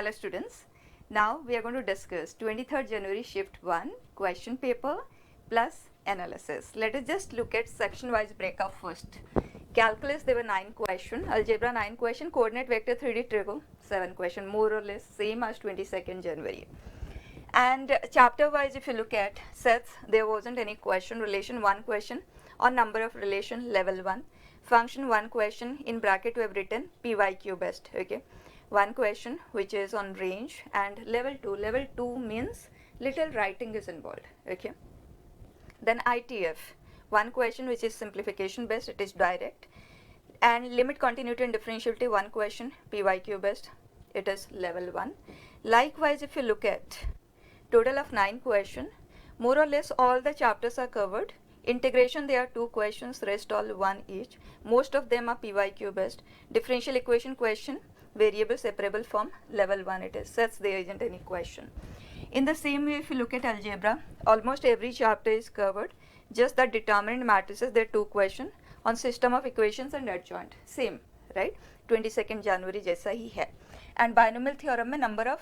Hello students. Now we are going to discuss 23rd January shift 1 question paper plus analysis. Let us just look at section wise breakup first. Calculus there were 9 question, algebra 9 question, coordinate vector 3D trigo 7 question, more or less same as 22nd January. And chapter wise if you look at sets, there wasn't any question, relation 1 question on number of relation level 1, function 1 question, in bracket we have written PYQ best, okay. One question which is on range, and level 2 means little writing is involved, okay. Then ITF, one question which is simplification based, it is direct, and limit continuity and differentiability, one question PYQ based, it is level 1. Likewise if you look at total of 9 question, more or less all the chapters are covered. Integration there are 2 questions, rest all 1 each, most of them are PYQ based. Differential equation question, variable separable form, level 1 it is, sets there isn't any question. In the same way if you look at algebra, almost every chapter is covered, just the determinant matrices there are 2 questions on system of equations and adjoint, same right, 22nd January जैसा ही है. And binomial theorem में number of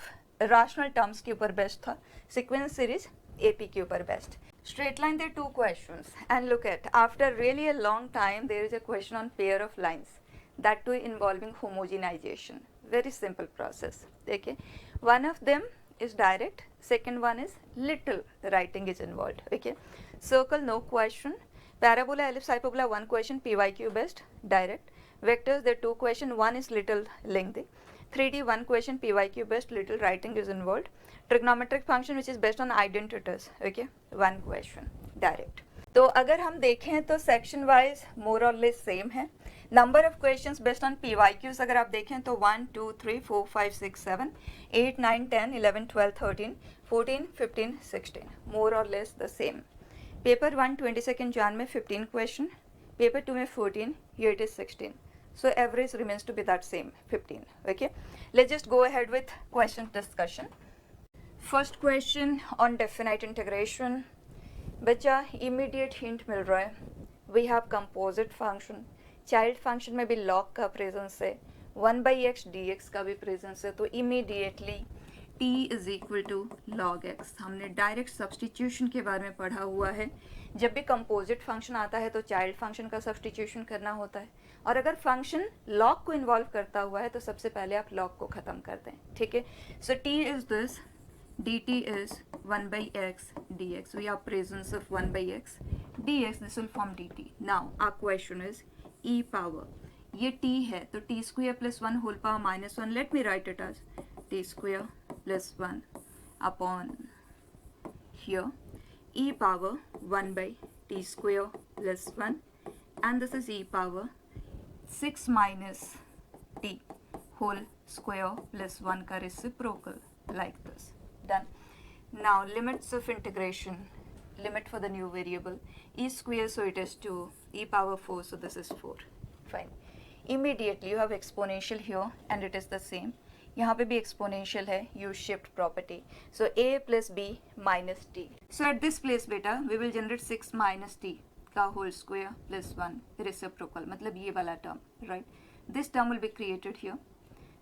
rational terms के ऊपर based था, sequence series AP के ऊपर based. Straight line there are 2 questions, and look at after really a long time there is a question on pair of lines, that too involving homogenization. Very simple process, okay. One of them is direct, second one is little writing is involved, okay. Circle no question, parabola ellipse hyperbola 1 question PYQ based, direct. Vectors there are 2 question, one is little lengthy. 3D 1 question PYQ based, little writing is involved. Trigonometric function which is based on identities, okay, 1 question direct. तो अगर हम देखें तो section wise मोर और less same है. Number of questions based on PYQs अगर आप देखें तो 1 2 3 4 5 6 7 8 9 10 11 12 13 14 15 16, मोर और less the same. Paper 1 22nd Jan में 15 क्वेश्चन, पेपर 2 में 14, here it is 16. So average remains to be that same 15, okay. Let's just go ahead with question discussion. First question on definite integration. बच्चा immediate hint मिल रहा है, we have composite function, child function में भी log का presence है, 1/x dx का भी प्रेजेंस है, तो immediately t is equal to log x. हमने डायरेक्ट सब्सटीट्यूशन के बारे में पढ़ा हुआ है. जब भी कंपोजिट फंक्शन आता है तो चाइल्ड फंक्शन का सब्सटीट्यूशन करना होता है, और अगर फंक्शन लॉग को इन्वॉल्व करता हुआ है तो सबसे पहले आप लॉग को ख़त्म कर दें, ठीक है. सो t is this, dt is 1/x dx. We have presence of 1/x dx. This will form dt. Now our question is e power. ये t है तो t square plus 1 whole power minus 1. Let me write it as t square plus 1 upon here e power 1/t square plus 1, and this is e power 6 minus t whole square plus 1 का reciprocal, like this. Done. Now limits of integration, limit for the new variable e square, so it is 2, e power 4, so this is 4. Fine. Immediately you have exponential here and it is the same. यहाँ पे भी exponential है, use shift property. So a plus b minus t. So at this place बेटा we will generate 6 minus t का whole square plus 1 reciprocal, मतलब ये वाला term, right? This term will be created here,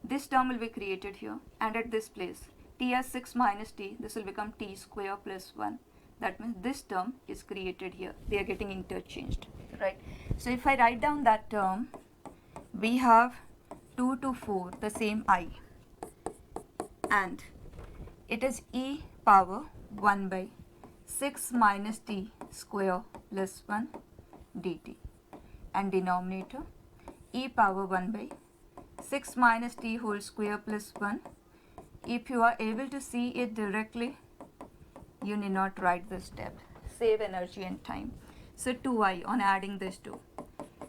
this term will be created here, and at this place t as 6 minus t, this will become t square plus 1. That means this term is created here, they are getting interchanged, right? So if I write down that term, we have 2 to 4 the same I, and it is e power 1/6 minus t square plus 1 dt, and denominator e power 1/6 minus t whole square plus 1. If you are able to see it directly, you need not write this step, save energy and time. So 2i on adding this 2.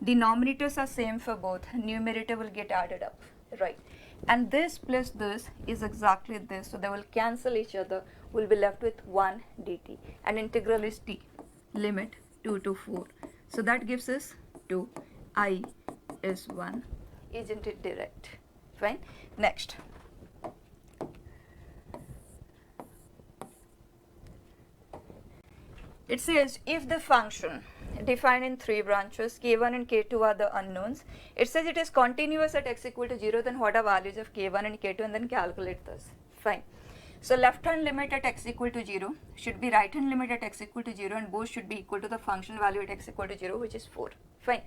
Denominators are same for both, numerator will get added up, right? And this plus this is exactly this, so they will cancel each other, we'll be left with 1 dt, and integral is t, limit 2 to 4. So that gives us 2, I is 1. Isn't it direct? Fine. Next. It says if the function defined in 3 branches. K1 and K2 are the unknowns. It says it is continuous at x equal to 0, then what are values of K1 and K2, and then calculate this. Fine. So left hand limit at x equal to 0 should be right hand limit at x equal to 0, and both should be equal to the function value at x equal to 0, which is 4. Fine.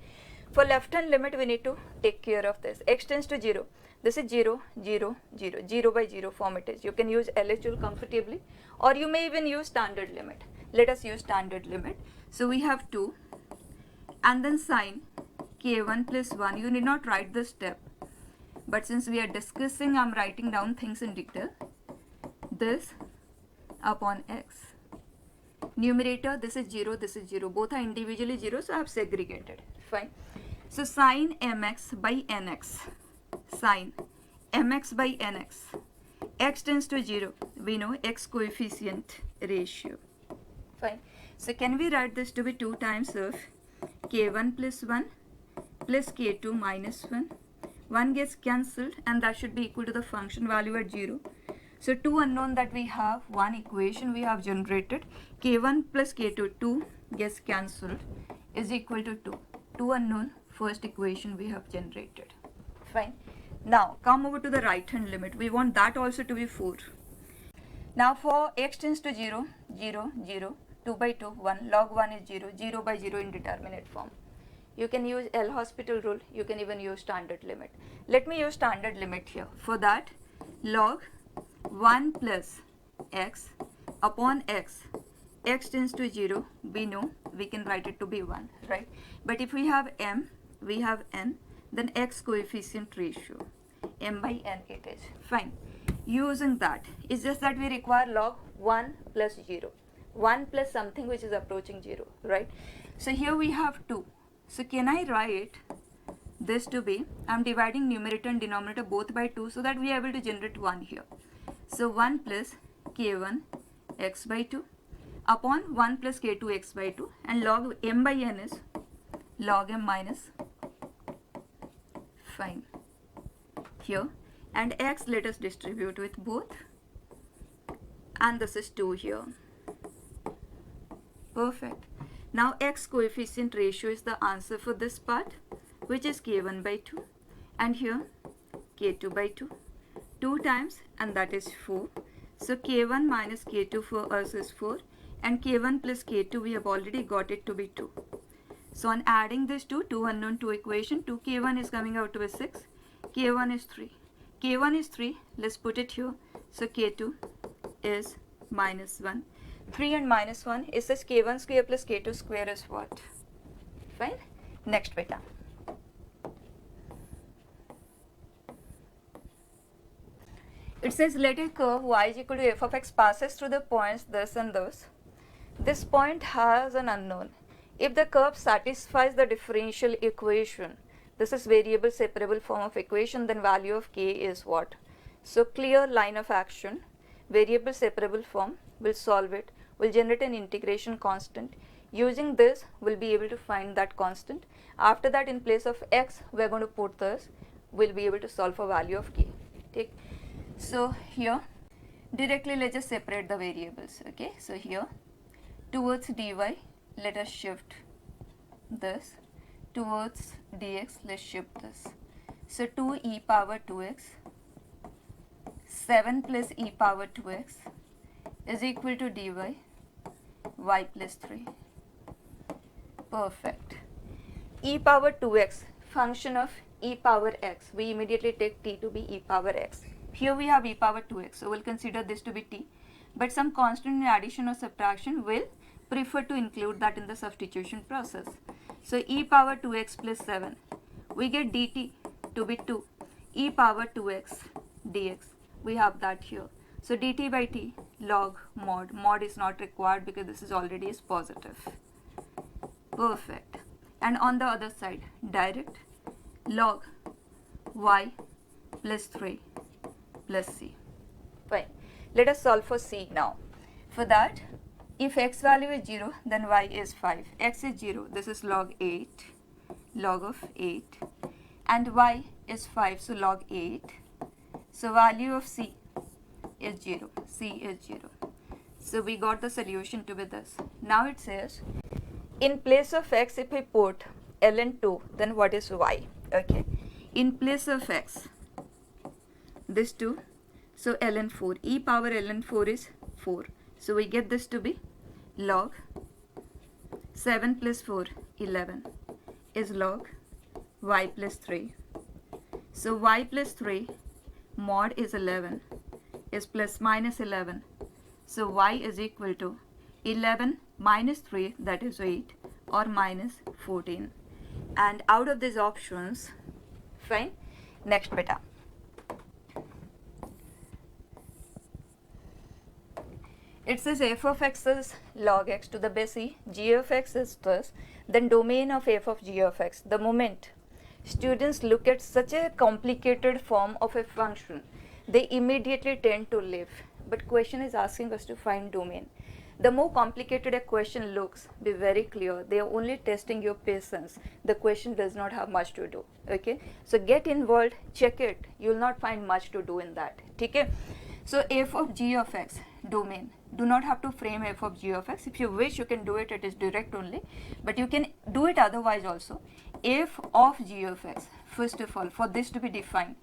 For left hand limit, we need to take care of this. X tends to 0. This is 0, 0, 0, 0 by 0 form it is. You can use LHL comfortably, or you may even use standard limit. Let us use standard limit. So we have 2, and then sine K1 plus 1. You need not write this step, but since we are discussing, I am writing down things in detail. This upon x. Numerator, this is 0, this is 0. Both are individually 0, so I have segregated. Fine. So sine mx by nx. Sine mx by nx. X tends to 0. We know x coefficient ratio. Fine. So can we write this to be 2 times of K1 plus 1 plus K2 minus 1. 1 gets cancelled, and that should be equal to the function value at 0. So 2 unknown that we have, 1 equation we have generated. K1 plus K2, 2 gets cancelled, is equal to 2. 2 unknown, first equation we have generated. Fine. Now come over to the right hand limit. We want that also to be 4. Now for x tends to 0, 0, 0, 2 by 2, 1, log 1 is 0, 0 by 0 indeterminate form. You can use L'Hospital rule, you can even use standard limit. Let me use standard limit here. For that, log 1 plus x upon x. X tends to 0, we know we can write it to be 1, right? But if we have m, we have n, then x coefficient ratio, m by n it is. Fine. Using that, it's just that we require log 1 plus 0. 1 plus something which is approaching 0, right? So here we have 2. So can I write this to be, I'm dividing numerator and denominator both by 2, so that we are able to generate 1 here. So 1 plus K1 x by 2 upon 1 plus K2 x by 2, and log m by n is log m minus, fine, here, and x let us distribute with both, and this is 2 here. Perfect. Now x coefficient ratio is the answer for this part, which is K1 by 2, and here K2 by 2, 2 times, and that is 4. So K1 minus K2 for us is 4, and K1 plus K2 we have already got it to be 2. So on adding this 2 unknown, 2 equation, 2 K1 is coming out to be 6, K1 is 3. K1 is 3, let's put it here. So K2 is minus 1. 3 and minus 1 is this K1 square plus K2 square is what? Fine. Next beta. It says let a curve y is equal to f of x passes through the points this and this. This point has an unknown. If the curve satisfies the differential equation, this is variable separable form of equation, then value of k is what? So clear line of action, variable separable form, will solve it, will generate an integration constant. Using this, we'll be able to find that constant. After that, in place of x, we're going to put this, we'll be able to solve for value of k. Take. So here, directly let's just separate the variables. Okay, so here, towards dy, let us shift this. Towards dx, let's shift this. So 2 e power 2x, 7 plus e power 2x is equal to dy, y plus 3. Perfect. E power 2x, function of e power x. We immediately take t to be e power x. Here we have e power 2x, so we'll consider this to be t. But some constant in addition or subtraction will prefer to include that in the substitution process. So e power 2x plus 7, we get dt to be 2, e power 2x dx, we have that here. So dt by t log mod, mod is not required because this is already is positive. Perfect. And on the other side, direct log y plus 3 plus c. Fine. Let us solve for c now. For that, if x value is 0, then y is 5. X is 0, this is log 8, log of 8. And y is 5, so log 8. So value of c is 0, c is 0. So we got the solution to be this. Now it says, in place of x, if we put ln 2, then what is y? Okay, in place of x, this 2, so ln 4, e power ln 4 is 4, so we get this to be log 7 plus 4, 11 is log y plus 3. So y plus 3 mod is 11 is plus minus 11. So y is equal to 11 minus 3, that is 8, or minus 14. And out of these options, fine. Next beta. It says f of x is log x to the base e, g of x is this, then domain of f of g of x. The moment students look at such a complicated form of a function, they immediately tend to leave. But question is asking us to find domain. The more complicated a question looks, be very clear, they are only testing your patience. The question does not have much to do. Okay, so get involved, check it. You will not find much to do in that. Okay, so f of g of x, domain. Do not have to frame f of g of x. If you wish, you can do it, it is direct only, but you can do it otherwise also. F of g of x, first of all, for this to be defined,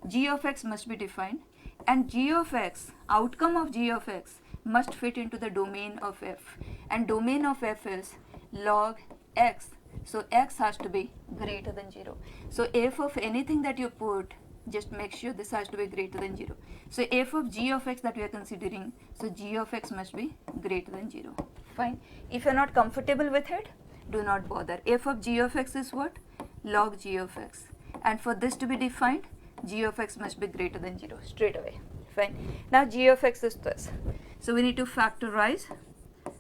g of x must be defined, and g of x, outcome of g of x, must fit into the domain of f, and domain of f is log x, so x has to be greater than 0. So f of anything that you put, just make sure this has to be greater than 0. So f of g of x that we are considering, so g of x must be greater than 0. Fine. If you are not comfortable with it, do not bother. F of g of x is what? Log g of x. And for this to be defined, g of x must be greater than 0 straight away. Fine. Now g of x is this. So we need to factorize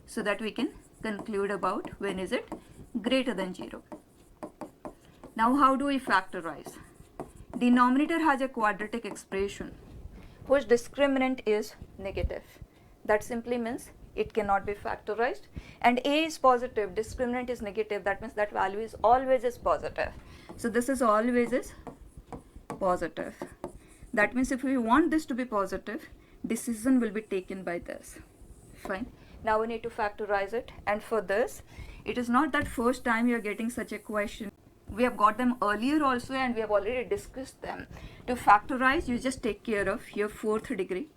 so that we can conclude about when is it greater than 0. Now how do we factorize? Denominator has a quadratic expression whose discriminant is negative. That simply means it cannot be factorized, and a is positive, discriminant is negative, that means that value is always is positive. So this is always is positive. That means if we want this to be positive, decision will be taken by this. Fine. Now we need to factorize it, and for this, it is not that first time you are getting such a question. We have got them earlier also, and we have already discussed them. To factorize, you just take care of your fourth degree.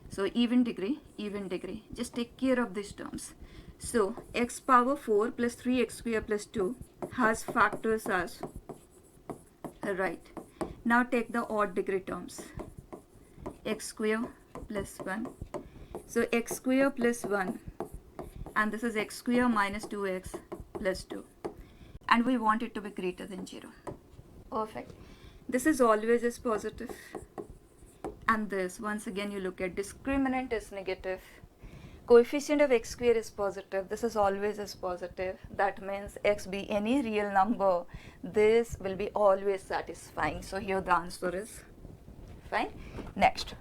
So even degree, just take care of these terms. So x power 4 plus 3x square plus 2 has factors as, right. Now take the odd degree terms. X square plus 1. So x square plus 1, and this is x square minus 2x plus 2. And we want it to be greater than 0. Perfect. This is always is positive. And this, once again, you look at discriminant is negative. Coefficient of x square is positive. This is always is positive. That means x be any real number, this will be always satisfying. So here the answer is fine. Next.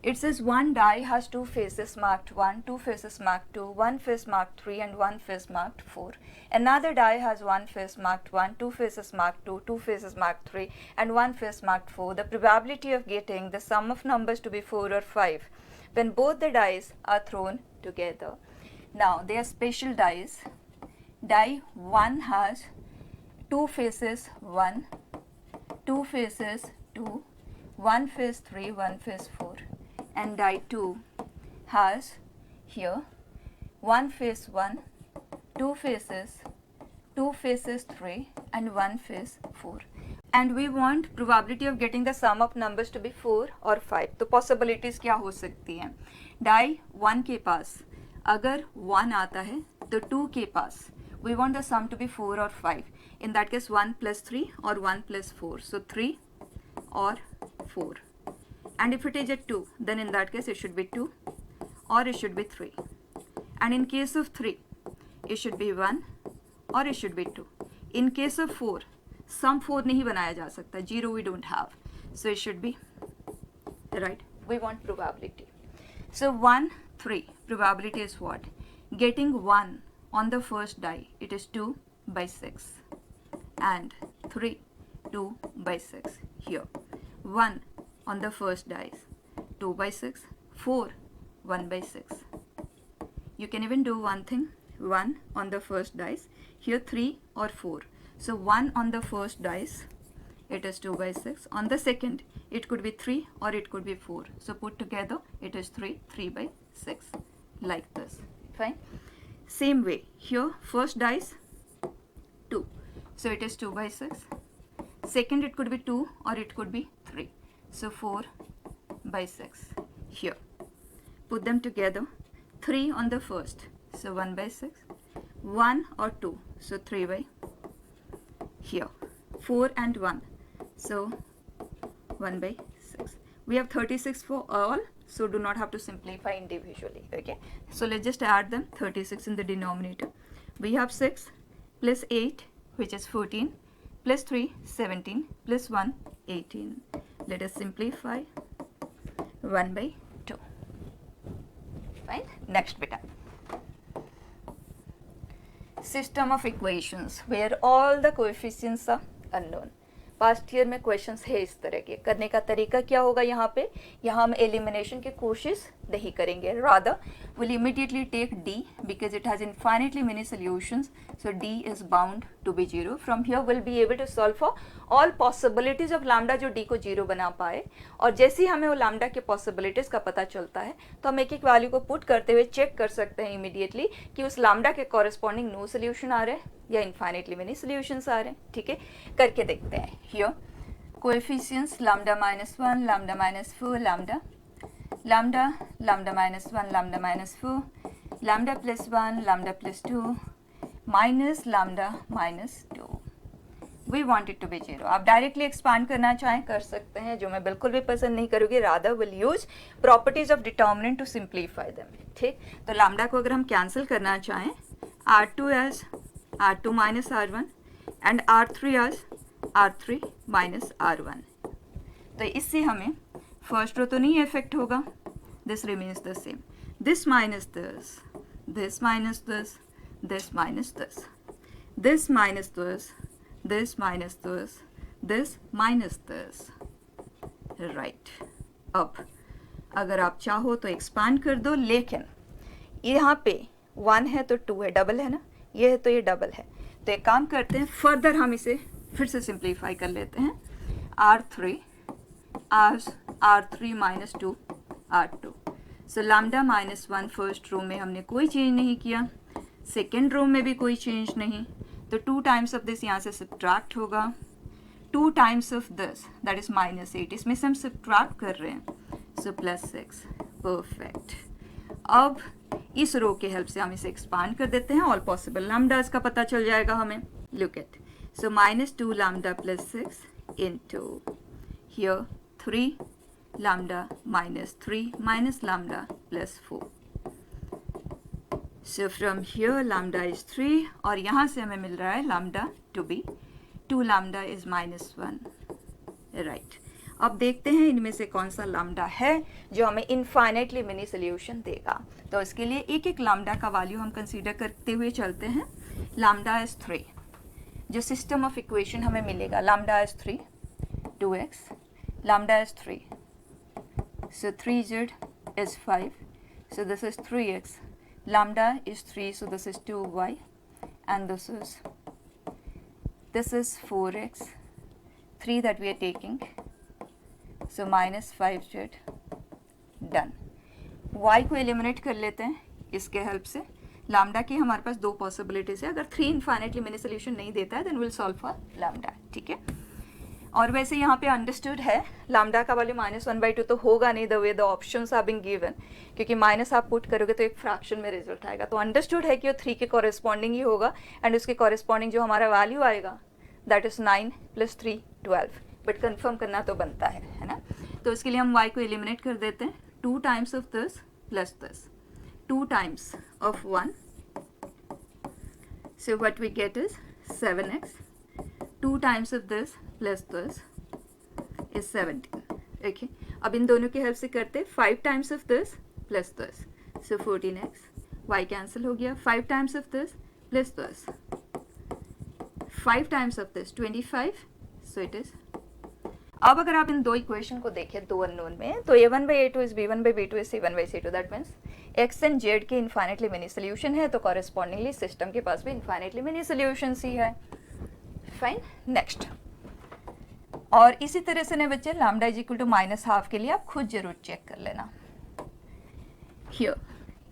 It says one die has two faces marked 1, two faces marked 2, one face marked 3, and one face marked 4. Another die has one face marked 1, two faces marked 2, two faces marked 3, and one face marked 4. The probability of getting the sum of numbers to be 4 or 5 when both the dice are thrown together. Now, they are special dice. Die 1 has two faces 1, two faces 2, one face 3, one face 4. And die 2 has here one face 1, two faces 3, and one face 4. And we want probability of getting the sum of numbers to be 4 or 5. तो possibilities क्या हो सकती हैं? Die 1 के पास अगर 1 आता है तो 2 के पास we want the sum to be 4 or 5. In that case 1 plus 3 or 1 plus 4. So 3 or 4. And if it is a 2, then in that case it should be 2 or it should be 3. And in case of 3, it should be 1 or it should be 2. In case of 4, sum 4 नहीं बनाया जा सकता, 0 we don't have. So it should be, right, we want probability. So 1, 3, probability is what? Getting 1 on the first die, it is 2 by 6. And 3, 2 by 6 here. 1 on the first dice, 2 by 6, 4, 1 by 6. you can even do one thing, 1 on the first dice, here 3 or 4. So 1 on the first dice, it is 2 by 6. On the second, it could be 3 or it could be 4. So put together, it is 3 by 6, like this. Fine. Same way, here first dice, 2. So it is 2 by 6. Second, it could be 2 or it could be 3. So 4 by 6 here. Put them together. 3 on the first. So 1 by 6. 1 or 2. So 3 by here. 4 and 1. So 1 by 6. We have 36 for all. So do not have to simplify individually. Okay. So let's just add them. 36 in the denominator. We have 6 plus 8, which is 14. Plus 3, 17. Plus 1, 18. Let us simplify. 1 by 2. Fine. Next beta. System of equations where all the coefficients are unknown. Past year में questions है इस तरह के. करने का तरीका क्या होगा यहाँ पे? यहाँ हम एलिमिनेशन की कोशिश नहीं करेंगे. Rather will immediately take D because it has infinitely many solutions. So D is bound to be 0. From here will be able to solve for all possibilities of lambda जो डी को 0 बना पाए. और जैसे ही हमें वो लैम्डा के possibilities का पता चलता है तो हम एक एक वैल्यू को पुट करते हुए चेक कर सकते हैं इमीडिएटली कि उस लैम्डा के कॉरेस्पॉन्डिंग नो सोल्यूशन आ रहे हैं या इनफाइनेटली मेनी सॉल्यूशंस आ रहे हैं. ठीक है, करके देखते हैं. Here coefficients lambda -1, lambda -4, lambda -1, lambda -4, lambda +1, lambda +2, minus lambda -2. We want it to be 0. आप डायरेक्टली एक्सपांड करना चाहें कर सकते हैं, जो मैं बिल्कुल भी पसंद नहीं करूँगी. Rather will use properties of determinant to simplify them. ठीक, तो लैम्डा को अगर हम कैंसिल करना चाहें, R2 as R2 minus R1 and R3 as R3 minus R1. तो इससे हमें फर्स्ट रो तो नहीं इफेक्ट होगा. This remains the same. This minus this, this minus this, this minus this, this minus this, this minus this, this minus this. Right. अब अगर आप चाहो तो एक्सपांड कर दो, लेकिन यहाँ पे 1 है तो 2 है, डबल है ना, ये है तो ये डबल है. तो एक काम करते हैं, फर्दर हम इसे फिर से सिंप्लीफाई कर लेते हैं. R3 as R3 minus 2 R2. So lambda -1 first row में हमने कोई चेंज नहीं किया, सेकेंड रो में भी कोई चेंज नहीं. तो 2 टाइम्स ऑफ दिस यहाँ से सब्ट्रैक्ट होगा. 2 times of this that is -8. इसमें से हम सब्ट्रैक्ट कर रहे हैं. सो +6. परफेक्ट. अब इस रो के हेल्प से हम इसे एक्सपांड कर देते हैं. ऑल पॉसिबल लैम्डास का पता चल जाएगा हमें. Look at. So -2 lambda +6 into here 3 lambda -3 minus lambda +4. So from here lambda is 3 और यहाँ से हमें मिल रहा है lambda to be 2 lambda is -1. Right. अब देखते हैं इनमें से कौन सा लैम्डा है जो हमें इनफाइनाइटली मिनी सोल्यूशन देगा. तो इसके लिए एक एक लैम्डा का वैल्यू हम कंसीडर करते हुए चलते हैं. Lambda is 3. जो सिस्टम ऑफ इक्वेशन हमें मिलेगा, lambda is 3 2x, lambda is 3, so 3z is 5, so this is 3x, lambda is 3, so this is 2y, and this is 4x, 3 that we are taking, so -5z. Done. y को eliminate कर लेते हैं इसके help से. Lambda की हमारे पास 2 possibilities है. अगर 3 इनफाइनाइटली मैंने सोल्यूशन नहीं देता है then will solve for lambda. ठीक है. और वैसे यहाँ पे अंडरस्टूड है लैम्डा का वैल्यू -1/2 तो होगा नहीं, the way the options are being given, क्योंकि माइनस आप पुट करोगे तो एक फ्रैक्शन में रिजल्ट आएगा. तो अंडरस्टूड है कि वो 3 के कॉरेस्पॉन्डिंग ही होगा एंड उसके कॉरेस्पॉन्डिंग जो हमारा वैल्यू आएगा दैट इज 9 + 3 12. बट कंफर्म करना तो बनता है ना. तो इसके लिए हम y को एलिमिनेट कर देते हैं. 2 times of this plus this, 2 times of 1, so what we get is 7x. 2 times of this plus this is 17. Okay. अब इन दोनों की हेल्प से करते 5 times of this plus this, so 14x. y cancel हो गया. 5 times of this plus this, 5 times of this 25, so it is. अब अगर आप इन दो इक्वेशन को देखें दो अननोन में, तो a1/a2 is b1/b2 is c1/c2. That means x and Z के इन्फाइनेटली मेनी सोल्यूशन है, तो कॉरेस्पॉन्डिंगली सिस्टम के पास भी इन्फाइनेटली मेनी सोल्यूशंस ही है. फाइन. नेक्स्ट. और इसी तरह से ने बच्चे लैम्डा इज इक्वल टू -12 के लिए आप खुद जरूर चेक कर लेना. हियर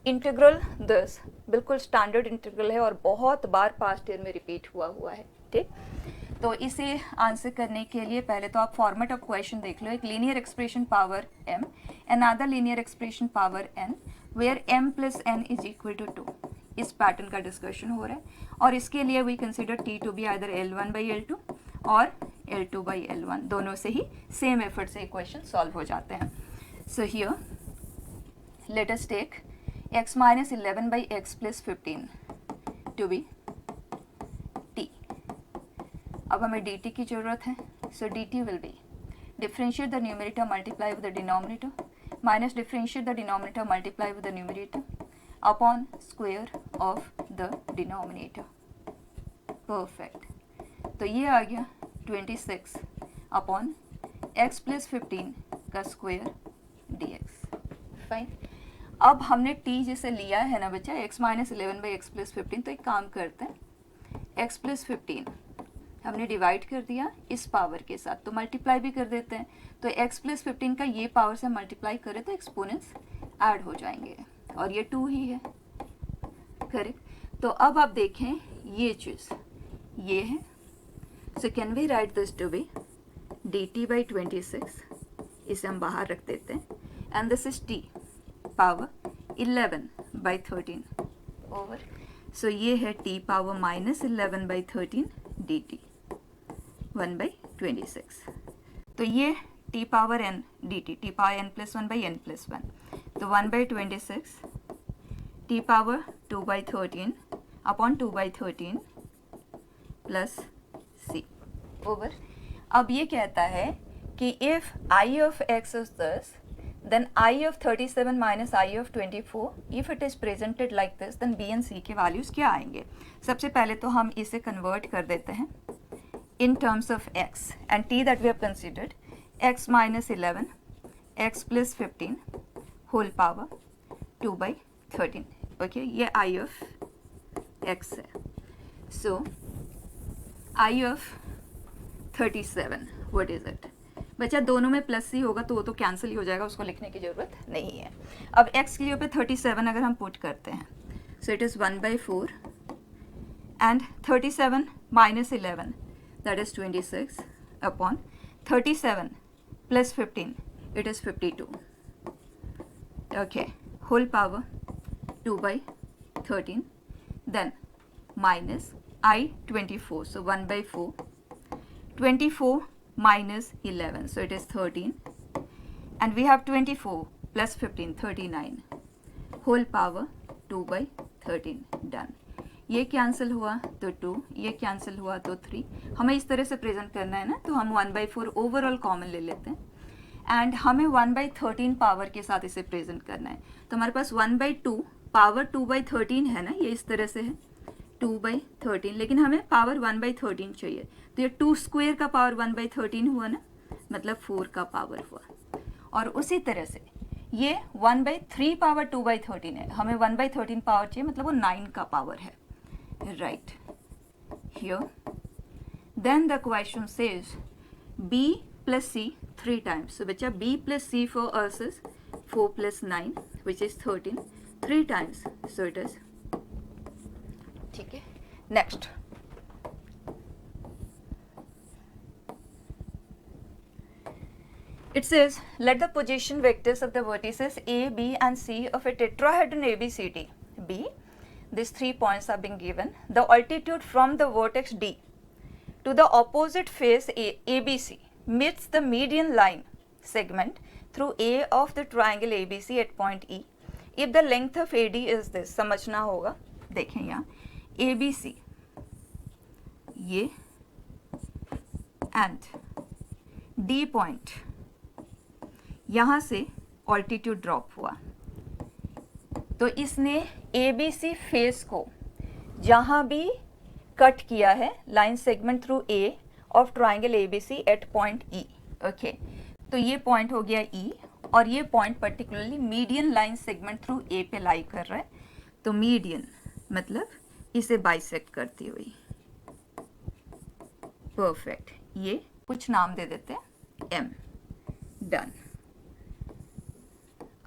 इंटीग्रल दिस बिल्कुल स्टैंडर्ड इंटीग्रल है और बहुत बार पास्ट ईयर में रिपीट हुआ है. ठीक. तो इसे आंसर करने के लिए पहले तो आप फॉर्मेट ऑफ क्वेश्चन देख लो. एक linear expression power m, another linear expression power n, where m plus n is equal to 2. इस पैटर्न का डिस्कशन हो रहा है और इसके लिए we consider t to be either L1/L2 और L2/L1. दोनों से ही सेम एफर्ट से इक्वेशन सॉल्व हो जाते हैं. So here let us take x minus 11/x plus 15 to be t. अब हमें dt की जरूरत है. सो dt will be differentiate the numerator multiply with the denominator minus differentiate the denominator multiply with the numerator upon square of the denominator. Perfect. तो ये आ गया 26 upon x plus 15 का square dx. Fine. अब हमने t जैसे लिया है ना बच्चा x माइनस 11/x प्लस 15, तो एक काम करते हैं x प्लस 15 हमने डिवाइड कर दिया इस पावर के साथ, तो मल्टीप्लाई भी कर देते हैं. तो x प्लस 15 का ये पावर से मल्टीप्लाई करें तो एक्सपोनेंट्स ऐड हो जाएंगे और ये 2 ही है. करेक्ट. तो अब आप देखें ये चीज़ ये है. So can we write this to be dt/26. इसे हम बाहर रख देते हैं and this is t power 11/13 over. So ये है t पावर माइनस 11/13 dt 1/26. तो ये t power n dt t power n plus 1/n plus 1, तो 1/26 t power 2/13 upon 2/13 plus c over. अब ये कहता है कि if I of x is this, then I of 37 minus I of 24, if it is presented like this, then b and c के values क्या आएंगे. सबसे पहले तो हम इसे कन्वर्ट कर देते हैं in terms of x and t that we have considered, x minus 11 x plus 15 whole power 2/13. okay, ये I of x है. so I of 37 what is it. बच्चा दोनों में प्लस ही होगा तो वो तो कैंसिल ही हो जाएगा, उसको लिखने की ज़रूरत नहीं है. अब x के लिए पे 37 अगर हम पुट करते हैं, so it is 1/4 and 37 minus 11 that is 26 upon 37 plus 15 it is 52. Okay, whole power 2/13 then minus I 24, so 1/4 24 minus 11, so it is 13 and we have 24 plus 15 39 whole power 2/13 done. ये cancel हुआ तो 2, ये cancel हुआ तो 3. हमें इस तरह से प्रेजेंट करना है ना, तो हम 1/4 ओवरऑल कॉमन ले लेते हैं एंड हमें 1/13 पावर के साथ इसे प्रेजेंट करना है. तो हमारे पास 1/2 पावर 2/13 है ना, ये इस तरह से है 2/13, लेकिन हमें पावर 1/13 चाहिए. तो ये 2 स्क्वायर का पावर 1/13 हुआ ना, मतलब 4 का पावर हुआ. और उसी तरह से ये 1/3 पावर 2/13 है, हमें 1/13 पावर चाहिए, मतलब वो 9 का पावर है. Right. Here then the question says b plus c 3 times. So बच्चा b plus c for us is 4 plus 9 which is 13 3 times. So it is ठीक है. Next. It says let the position vectors of the vertices A, B and C of a tetrahedron ABCD be, these 3 points are being given, the altitude from the vertex D to the opposite face ABC meets the median line segment through A of the triangle ABC at point E if the length of AD is this. समझना होगा. देखें यहाँ ABC ये and D point यहाँ से altitude drop हुआ, तो इसने ABC फेस को जहाँ भी कट किया है line segment through A of triangle ABC at point E. Okay, तो ये पॉइंट हो गया E और ये point particularly median line segment through A पे लाई कर रहा है, तो मीडियन मतलब इसे बाइसेक्ट करती हुई। परफेक्ट, ये कुछ नाम दे देते हैं एम। डन।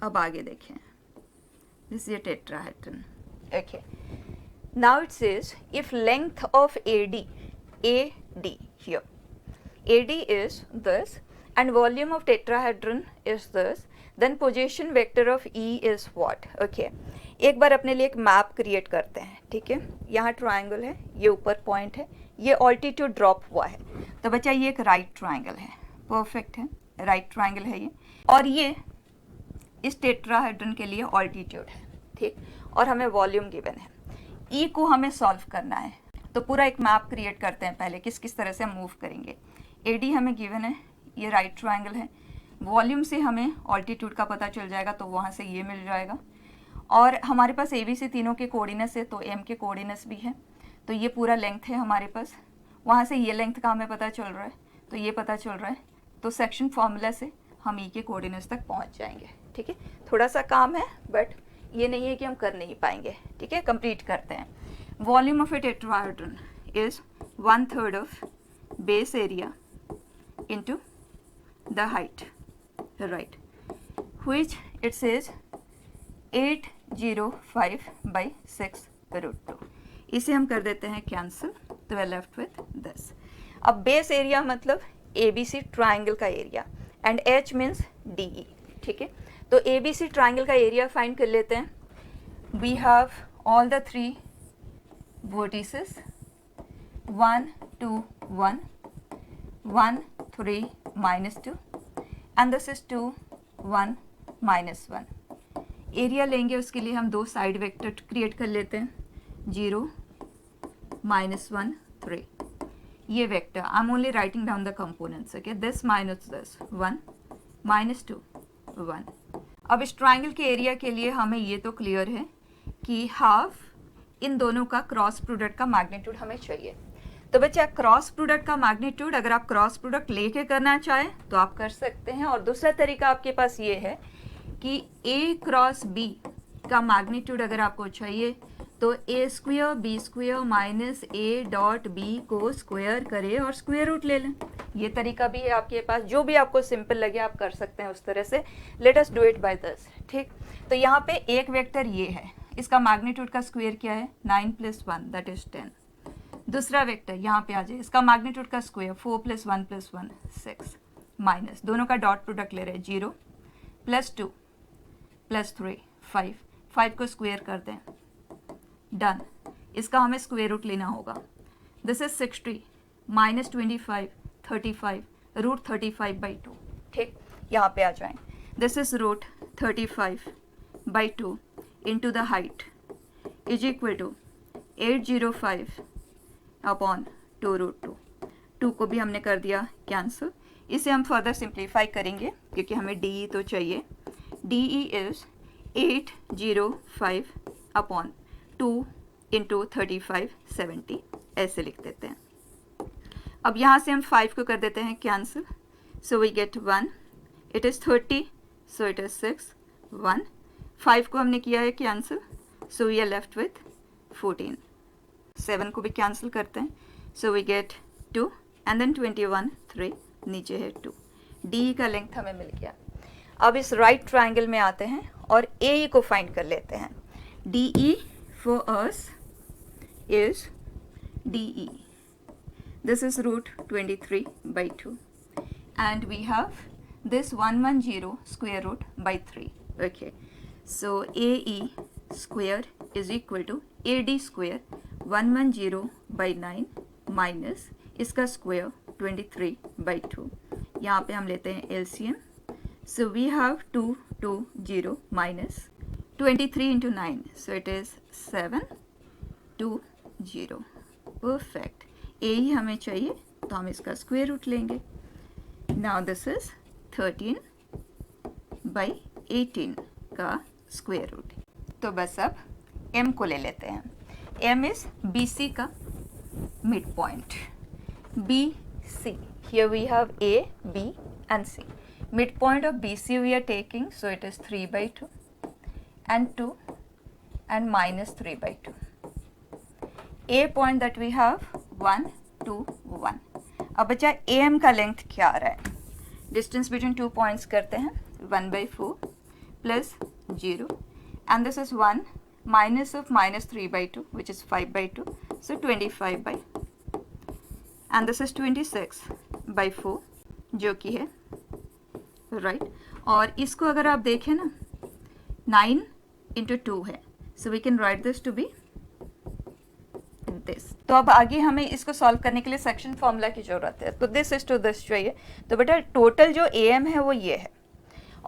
अब आगे देखें, this is tetrahedron. Okay, now it says if length of AD here, AD is this and volume of tetrahedron is this, then position vector of E is what? Okay, एक बार अपने लिए एक map create करते हैं, ठीक है। यहाँ triangle है, ये ऊपर पॉइंट है, ये ऑल्टीट्यूड ड्रॉप हुआ है, तो बच्चा ये एक राइट ट्राइंगल है। परफेक्ट है, राइट ट्राइंगल है ये, और ये इस टेट्राहेड्रन के लिए ऑल्टीट्यूड है, ठीक। और हमें वॉल्यूम गिवन है, ई को हमें सॉल्व करना है, तो पूरा एक मैप क्रिएट करते हैं पहले, किस किस तरह से हम मूव करेंगे। AD हमें गिवन है, ये राइट ट्राइंगल है, वॉल्यूम से हमें ऑल्टीट्यूड का पता चल जाएगा, तो वहाँ से ये मिल जाएगा, और हमारे पास ABC तीनों के कोऑर्डिनेट्स है, तो M के कोऑर्डिनेट्स भी है, तो ये पूरा लेंथ है हमारे पास, वहाँ से ये लेंथ का हमें पता चल रहा है, तो ये पता चल रहा है, तो सेक्शन फॉर्मूला से हम E के कोऑर्डिनेट्स तक पहुँच जाएंगे, ठीक है। थोड़ा सा काम है, बट ये नहीं है कि हम कर नहीं पाएंगे, ठीक है। कंप्लीट करते हैं। Volume of A tetrahedron is 1/3 of base area into the height, right, which it says 805/6√2। इसे हम कर देते हैं कैंसिल, तो वे लेफ्ट विथ दिस। अब बेस एरिया मतलब ABC ट्राइंगल का area, and H means DE, ठीक है। तो ABC ट्राइंगल का एरिया फाइंड कर लेते हैं। We have all the 3 vertices, 1 2 1 1 3 -2 and this is 2 1 -1। Area लेंगे, उसके लिए हम दो साइड वेक्टर क्रिएट कर लेते हैं, 0 -1 3। ये vector I am only writing down the components, okay, this minus this 1 -2 1। अब इस ट्राइंगल के एरिया के लिए हमें ये तो क्लियर है कि हाफ इन दोनों का क्रॉस प्रोडक्ट का मैग्नीट्यूड हमें चाहिए। तो बच्चा क्रॉस प्रोडक्ट का मैग्नीट्यूड अगर आप क्रॉस प्रोडक्ट लेके करना चाहें तो आप कर सकते हैं, और दूसरा तरीका आपके पास ये है कि A क्रॉस B का मैग्नीट्यूड अगर आपको चाहिए तो A² B² माइनस A.B को स्क्वायर करे और स्क्वायर रूट ले लें। ये तरीका भी है आपके पास, जो भी आपको सिंपल लगे आप कर सकते हैं उस तरह से। Let us do it by this, ठीक। तो यहाँ पे एक वेक्टर ये है, इसका मैग्नीट्यूड का स्क्वायर क्या है, 9 + 1 दैट इज 10। दूसरा वेक्टर यहाँ पे आ जाए, इसका मैग्नीट्यूड का स्क्वायर 4 + 1 + 1 6, माइनस दोनों का डॉट प्रोडक्ट ले रहे हैं, 0 + 2 + 3 5, 5 को स्क्वायर कर दें, डन। इसका हमें स्क्वायर रूट लेना होगा। दिस इज 60 -25 35 √35/2, ठीक। यहाँ पे आ जाएं, this is √35/2 into the height is equal to 805/2√2। 2 को भी हमने कर दिया कैंसिल। इसे हम फर्दर सिंप्लीफाई करेंगे क्योंकि हमें DE तो चाहिए। DE इज 805/2 into 35 70, ऐसे लिख देते हैं। अब यहाँ से हम 5 को कर देते हैं cancel, so we get 1, it is 30, so it is 6 1। 5 को हमने किया है cancel, so we are left with 14। 7 को भी कैंसिल करते हैं, so we get 2 and then 21 3, नीचे है 2। DE का लेंथ हमें मिल गया। अब इस राइट ट्राइंगल में आते हैं और AE को फाइंड कर लेते हैं। DE for us is DE. This is √23/2 and we have this 110 square root by 3. Okay, so AE square is equal to AD square 110/9 minus इसका square 23/2। यहाँ पे हम लेते हैं LCM, so we have 220 minus 23 into 9, so it is 720। Perfect। AE हमें चाहिए तो हम इसका स्क्वायर रूट लेंगे। Now this is 13/18 का स्क्वायर रूट। तो बस अब M को ले लेते हैं। M is BC का mid point. BC, here we have A, B and C। midpoint of BC we are taking, so it is 3/2 and 2 and minus 3/2. A point that we have 1 2 1. अब बचा AM का length क्या आ रहा है? Distance between 2 points करते हैं 1/4 plus 0 and this is 1 minus of minus 3/2 which is 5/2, so 25/, and this is 26/4 जो कि है राइट और इसको अगर आप देखें ना 9 into 2 है, so we can write this to be this. तो अब आगे हमें इसको सॉल्व करने के लिए सेक्शन फॉर्मूला की जरूरत है, तो दिस इज टू दिस चाहिए। तो बेटा टोटल जो AM है वो ये है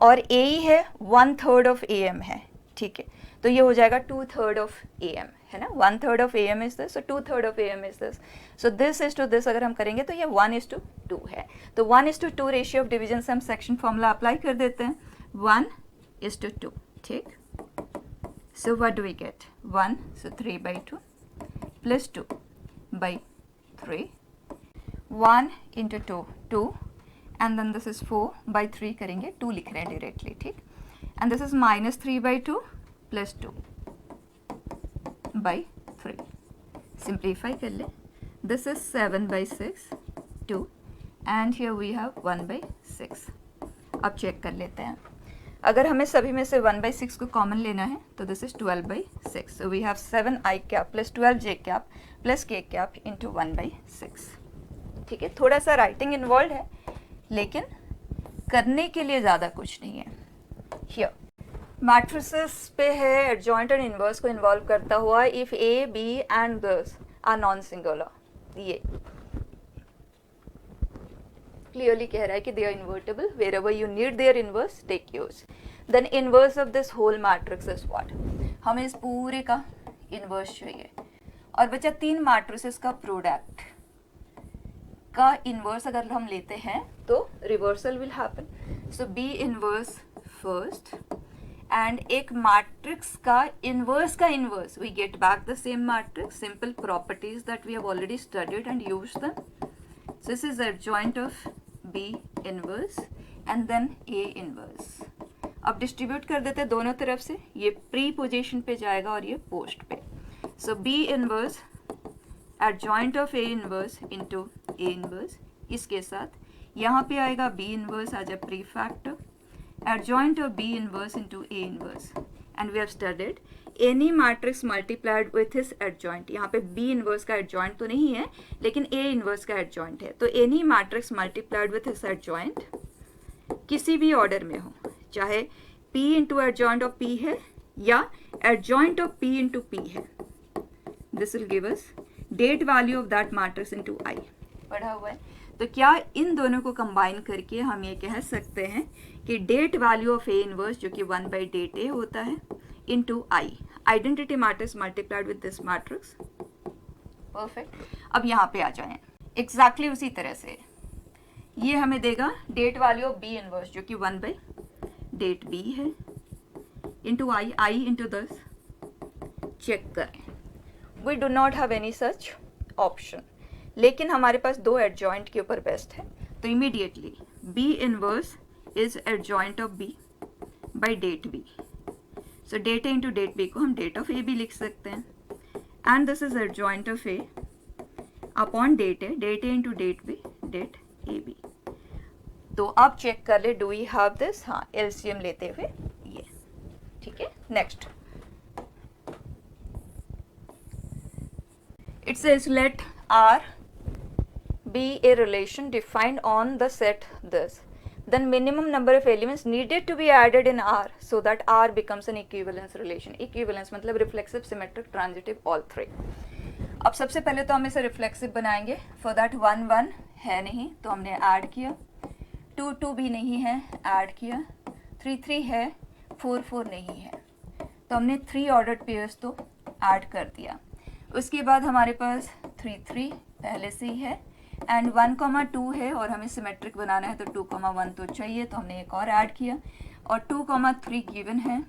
और AE है 1/3 ऑफ AM है, ठीक है, तो ये हो जाएगा 2/3 ऑफ AM है ना, 1/3 of AM is this, so 2/3 of AM is this, so this is to this अगर हम करेंगे तो ये 1:2 है। तो 1:2 रेशियो ऑफ डिवीजन से हम सेक्शन फॉर्मूला अप्लाई कर देते हैं 1:2, ठीक। So what do we get 1, so 3/2 plus 2/3, 1 into 2 2 and then this is 4/3 करेंगे, 2 लिख रहे हैं डायरेक्टली, ठीक, and this is minus 3/2 plus 2/3, simplify कर ले, this is 7/6 2 and here we have 1/6। अब चेक कर लेते हैं, अगर हमें सभी में से 1/6 को कॉमन लेना है तो this is 12/6, so we have 7i cap plus 12j cap plus k cap into 1/6, ठीक है। थोड़ा सा राइटिंग इन्वॉल्व है लेकिन करने के लिए ज़्यादा कुछ नहीं है। हियर मैट्रिसेस पे है एडजॉइंट एंड इनवर्स को इन्वॉल्व करता हुआ, if A, B and this are non singular, ये क्लियरली कह रहा है कि they are invertible, wherever you need their inverse take use. Then inverse of this whole matrix is what, हमें इस पूरे का इनवर्स चाहिए और बचा 3 मैट्रिसेस का प्रोडक्ट का इनवर्स अगर हम लेते हैं तो reversal will happen, so B inverse first and एक मैट्रिक्स का inverse we get back the same matrix, simple properties that we have already studied and used them, so this is adjoint of B inverse and then A inverse। अब distribute कर देते हैं दोनों तरफ से, ये प्री पोजीशन पे जाएगा और ये पोस्ट पे, सो B inverse adjoint of A inverse into A inverse, इसके साथ यहाँ पे आएगा B inverse as a prefactor, adjoint of B inverse into A inverse, and we have studied any matrix multiplied with its adjoint, यहाँ पे B inverse का adjoint तो नहीं है लेकिन A inverse का adjoint है, तो any matrix multiplied with its adjoint किसी भी ऑर्डर में हो, चाहे P into adjoint of P है या adjoint of P into P है, this will give us date value of that matrix into I, पढ़ा हुआ है। तो क्या इन दोनों को कंबाइन करके हम ये कह सकते हैं कि det value of A inverse जो कि 1/date A होता है into I, identity matrix multiplied with this matrix, perfect. अब यहाँ पे आ जाएं, एग्जैक्टली उसी तरह से ये हमें देगा det value of B inverse जो कि 1/date B है into I into this, check करें, we do not have any such option, लेकिन हमारे पास 2 एडजॉइंट के ऊपर बेस्ट है, तो immediately B inverse is adjoint of B by det B, so det A into det B को हम डेट ऑफ A भी लिख सकते हैं, and this is adjoint of A upon det A into det B, det AB। तो अब check कर ले डू वी हैव दिस, हाँ एलसीएम लेते हुए ये, ठीक है। Next it says let R be a relation defined on the set this, then minimum number of elements needed to be added in R so that R becomes an equivalence relation। equivalence मतलब reflexive, symmetric, transitive, all three। अब सबसे पहले तो हम इसे reflexive बनाएंगे, for that 1 1 है नहीं तो हमने add किया, 2 2 भी नहीं है add किया, 3 3 है, 4 4 नहीं है तो हमने 3 ordered pairs तो add कर दिया। उसके बाद हमारे पास 3 3 पहले से ही है एंड 1 2 है और हमें सिमेट्रिक बनाना है तो 2 1 तो चाहिए, तो हमने एक और ऐड किया और 2 3 गिवन है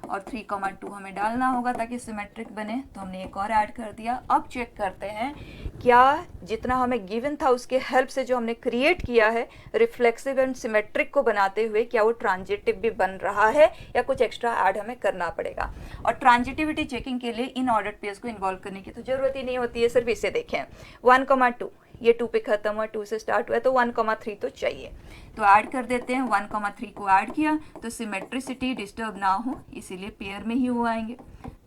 और 3,2 हमें डालना होगा ताकि सिमेट्रिक बने, तो हमने एक और ऐड कर दिया। अब चेक करते हैं क्या जितना हमें गिवन था उसके हेल्प से जो हमने क्रिएट किया है रिफ्लेक्सिव एंड सिमेट्रिक को बनाते हुए, क्या वो ट्रांजिटिव भी बन रहा है या कुछ एक्स्ट्रा ऐड हमें करना पड़ेगा। और ट्रांजिटिविटी चेकिंग के लिए इन ऑर्डर्ड पेयर्स को इन्वॉल्व करने की तो जरूरत ही नहीं होती है, सिर्फ इसे देखें 1,2 ये 2 पे खत्म हुआ, 2 से स्टार्ट हुआ, तो 1,3 तो चाहिए, तो ऐड कर देते हैं। 1,3 को ऐड किया तो सिमेट्रिसिटी डिस्टर्ब ना हो इसीलिए पेयर में ही वो आएंगे,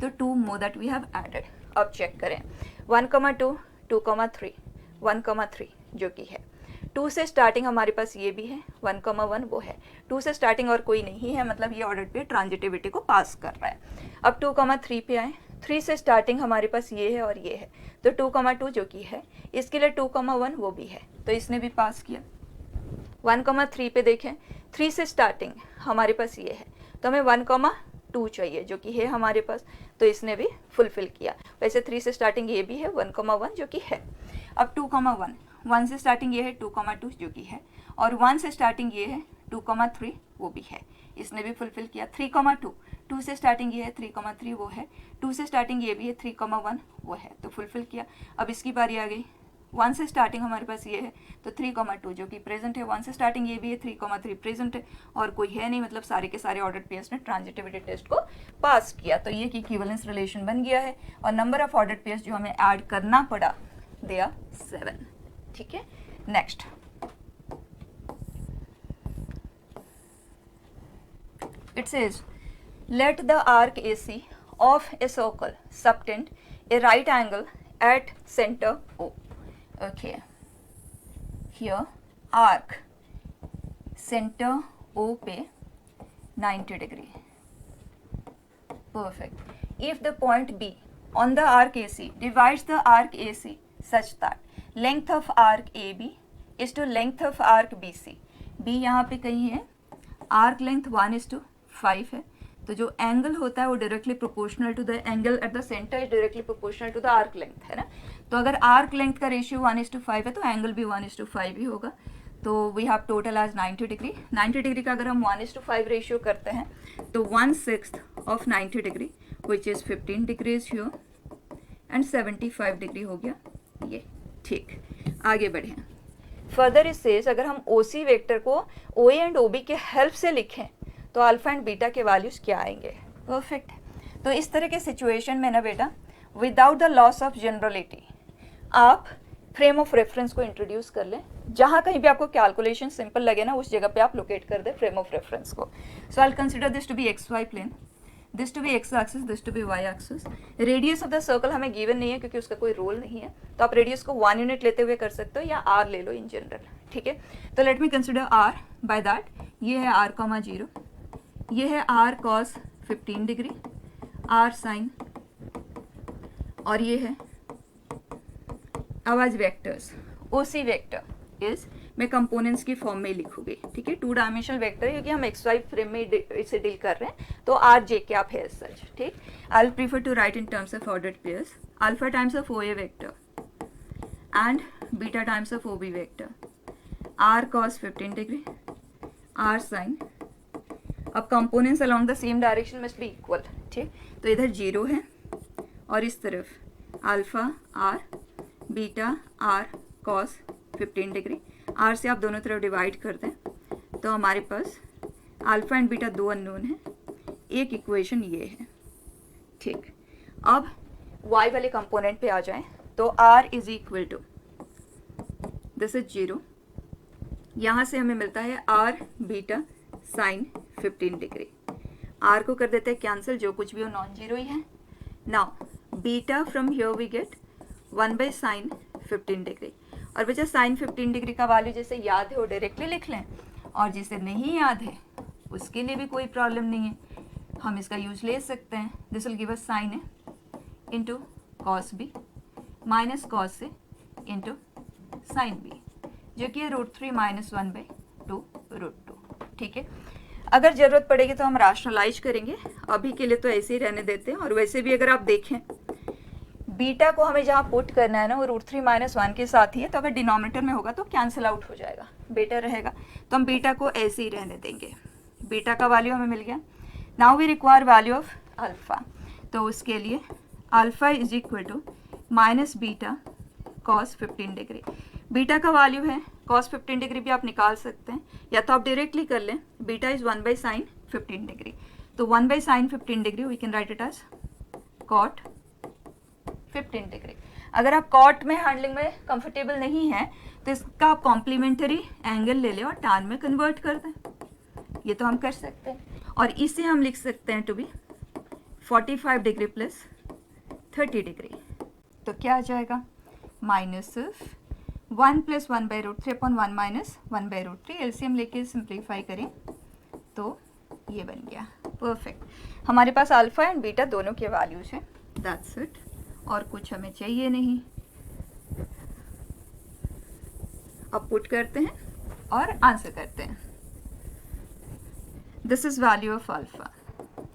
तो 2 more that we have added. अब चेक करें 1,2 2,3 1,3 जो कि है 2 से स्टार्टिंग हमारे पास ये भी है, 1,1 वो है, 2 से स्टार्टिंग और कोई नहीं है, मतलब ये ऑर्डर पे ट्रांजिटिविटी को पास कर रहा है। अब 2,3 पे आए, 3 से स्टार्टिंग हमारे पास ये है और ये है, तो 2,2 जो कि है, इसके लिए 2,1 वो भी है, तो इसने भी पास किया। 1,3 पे देखें, 3 से स्टार्टिंग हमारे पास ये है, तो हमें 1,2 चाहिए जो कि है हमारे पास, तो इसने भी फुलफिल किया। वैसे 3 से स्टार्टिंग ये भी है, 1,1 जो कि है। अब 2,1 1 से स्टार्टिंग ये है, 2,2 जो कि है, और 1 से स्टार्टिंग ये है, 2,3 वो भी है, इसने भी फुलफिल किया। 3,2 2 से स्टार्टिंग ये है, 3,3 वो है, 2 से स्टार्टिंग ये भी है, 3,1 वो है, तो फुलफिल किया। अब इसकी बारी आ गई, 1 से स्टार्टिंग हमारे पास ये है, तो 3,2 जो कि प्रेजेंट है, 1 से स्टार्टिंग ये भी है, 3,3 प्रेजेंट है, और कोई है नहीं, मतलब सारे के सारे ऑर्डर्ड पेयर्स ने ट्रांजिटिविटी टेस्ट को पास किया, तो ये इक्विवेलेंस रिलेशन बन गया है। और नंबर ऑफ ऑर्डर्ड पेयर्स जो हमें ऐड करना पड़ा दे आर 7। ठीक है, next it says let the arc AC of a circle subtend a right angle at center O. Okay, here arc center O पे 90 degree, perfect. If the point B on the arc AC divides the arc AC such that length of arc AB is to length of arc BC, B यहाँ पे कहीं है, arc length 1:5 है, तो जो angle होता है वो directly proportional to the angle at the centre is directly proportional to the arc length, है ना। तो अगर आर्क लेंथ का रेशियो 1:5 है तो एंगल भी 1:5 ही होगा, तो we have total as 90 degree. 90 degree का अगर हम 1:5 रेशियो करते हैं तो 1/6 ऑफ 90 डिग्री which is 15 degrees here and 75 degree हो गया ये। ठीक, आगे बढ़े। फर्दर इट सेज अगर हम OC वेक्टर को OA एंड OB के हेल्प से लिखें तो अल्फा एंड बीटा के वैल्यूज क्या आएंगे, परफेक्ट। तो इस तरह के सिचुएशन में ना बेटा, without the loss of generality आप फ्रेम ऑफ रेफरेंस को इंट्रोड्यूस कर लें, जहाँ कहीं भी आपको कैलकुलेशन सिंपल लगे ना उस जगह पे आप लोकेट कर दें फ्रेम ऑफ रेफरेंस को। So I consider this to be XY plane, this to be x axis, this to be y axis. Radius of the circle हमें गिवन नहीं है क्योंकि उसका कोई रोल नहीं है, तो आप रेडियस को 1 यूनिट लेते हुए कर सकते हो या r ले लो इन जनरल, ठीक है। तो let me consider r, by that ये है r, 0, ये है r cos 15 degree, r sin, और ये है आवाज वेक्टर्स। OC वेक्टर इज मैं कंपोनेंट्स की फॉर्म में लिखूंगी, ठीक है, 2 डायमेंशनल वेक्टर है क्योंकि हम XY फ्रेम में इसे डील कर रहे हैं, तो R J कैप है सच, ठीक। I will prefer to write in terms of ordered pairs, alpha times of OA vector and beta times of OB vector, R cos 15 degree, R sin। अब components along the same direction must be equal, ठीक। तो इधर 0 है और इस तरफ alpha R, beta R cos 15 degree, R से आप दोनों तरफ डिवाइड कर दें तो हमारे पास अल्फा एंड बीटा 2 अननोन है, एक इक्वेशन ये है, ठीक। अब y वाले कंपोनेंट पे आ जाएं तो R is equal to this is 0, यहाँ से हमें मिलता है R beta sine 15 degree, R को कर देते हैं कैंसिल, जो कुछ भी हो नॉन जीरो ही है। Now beta from here we get 1/sin 15 degree, और बच्चा साइन 15 डिग्री का वैल्यू जैसे याद है वो डायरेक्टली लिख लें, और जिसे नहीं याद है उसके लिए भी कोई प्रॉब्लम नहीं है, हम इसका यूज ले सकते हैं। This will give us sine A into cos B minus cos से इंटू साइन बी, जो कि है √3 - 1/2 √2, ठीक है। अगर ज़रूरत पड़ेगी तो हम राशनलाइज करेंगे, अभी के लिए तो ऐसे ही रहने देते हैं। और वैसे भी अगर आप देखें बीटा को हमें जहाँ पुट करना है ना वो √3 - 1 के साथ ही है, तो अगर डिनोमिनेटर में होगा तो कैंसिल आउट हो जाएगा, बेटा रहेगा, तो हम बीटा को ऐसे ही रहने देंगे। बीटा का वैल्यू हमें मिल गया now we require value of alpha, तो उसके लिए alpha is equal to minus beta cos 15 degree. Beta का वैल्यू है कॉस 15 डिग्री भी आप निकाल सकते हैं, या तो आप डायरेक्टली कर लें, beta is 1 by sine 15 degree, तो 1 by sine 15 degree we can write it as cot 15 degree. अगर आप कॉट में हैंडलिंग में कंफर्टेबल नहीं है तो इसका आप कॉम्प्लीमेंट्री एंगल ले लें और टान में कन्वर्ट कर दें, ये तो हम कर सकते हैं। और इसे हम लिख सकते हैं to be 45 degree plus 30 degree, तो क्या आ जाएगा minus 1 plus 1 by root 3 upon 1 minus 1 by root 3, LCM लेके सिंप्लीफाई करें तो ये बन गया परफेक्ट। हमारे पास अल्फ़ा एंड बीटा दोनों के वैल्यूज हैं, दैट्स इट, और कुछ हमें चाहिए नहीं। अब पुट करते हैं और आंसर करते हैं। This is value of alpha,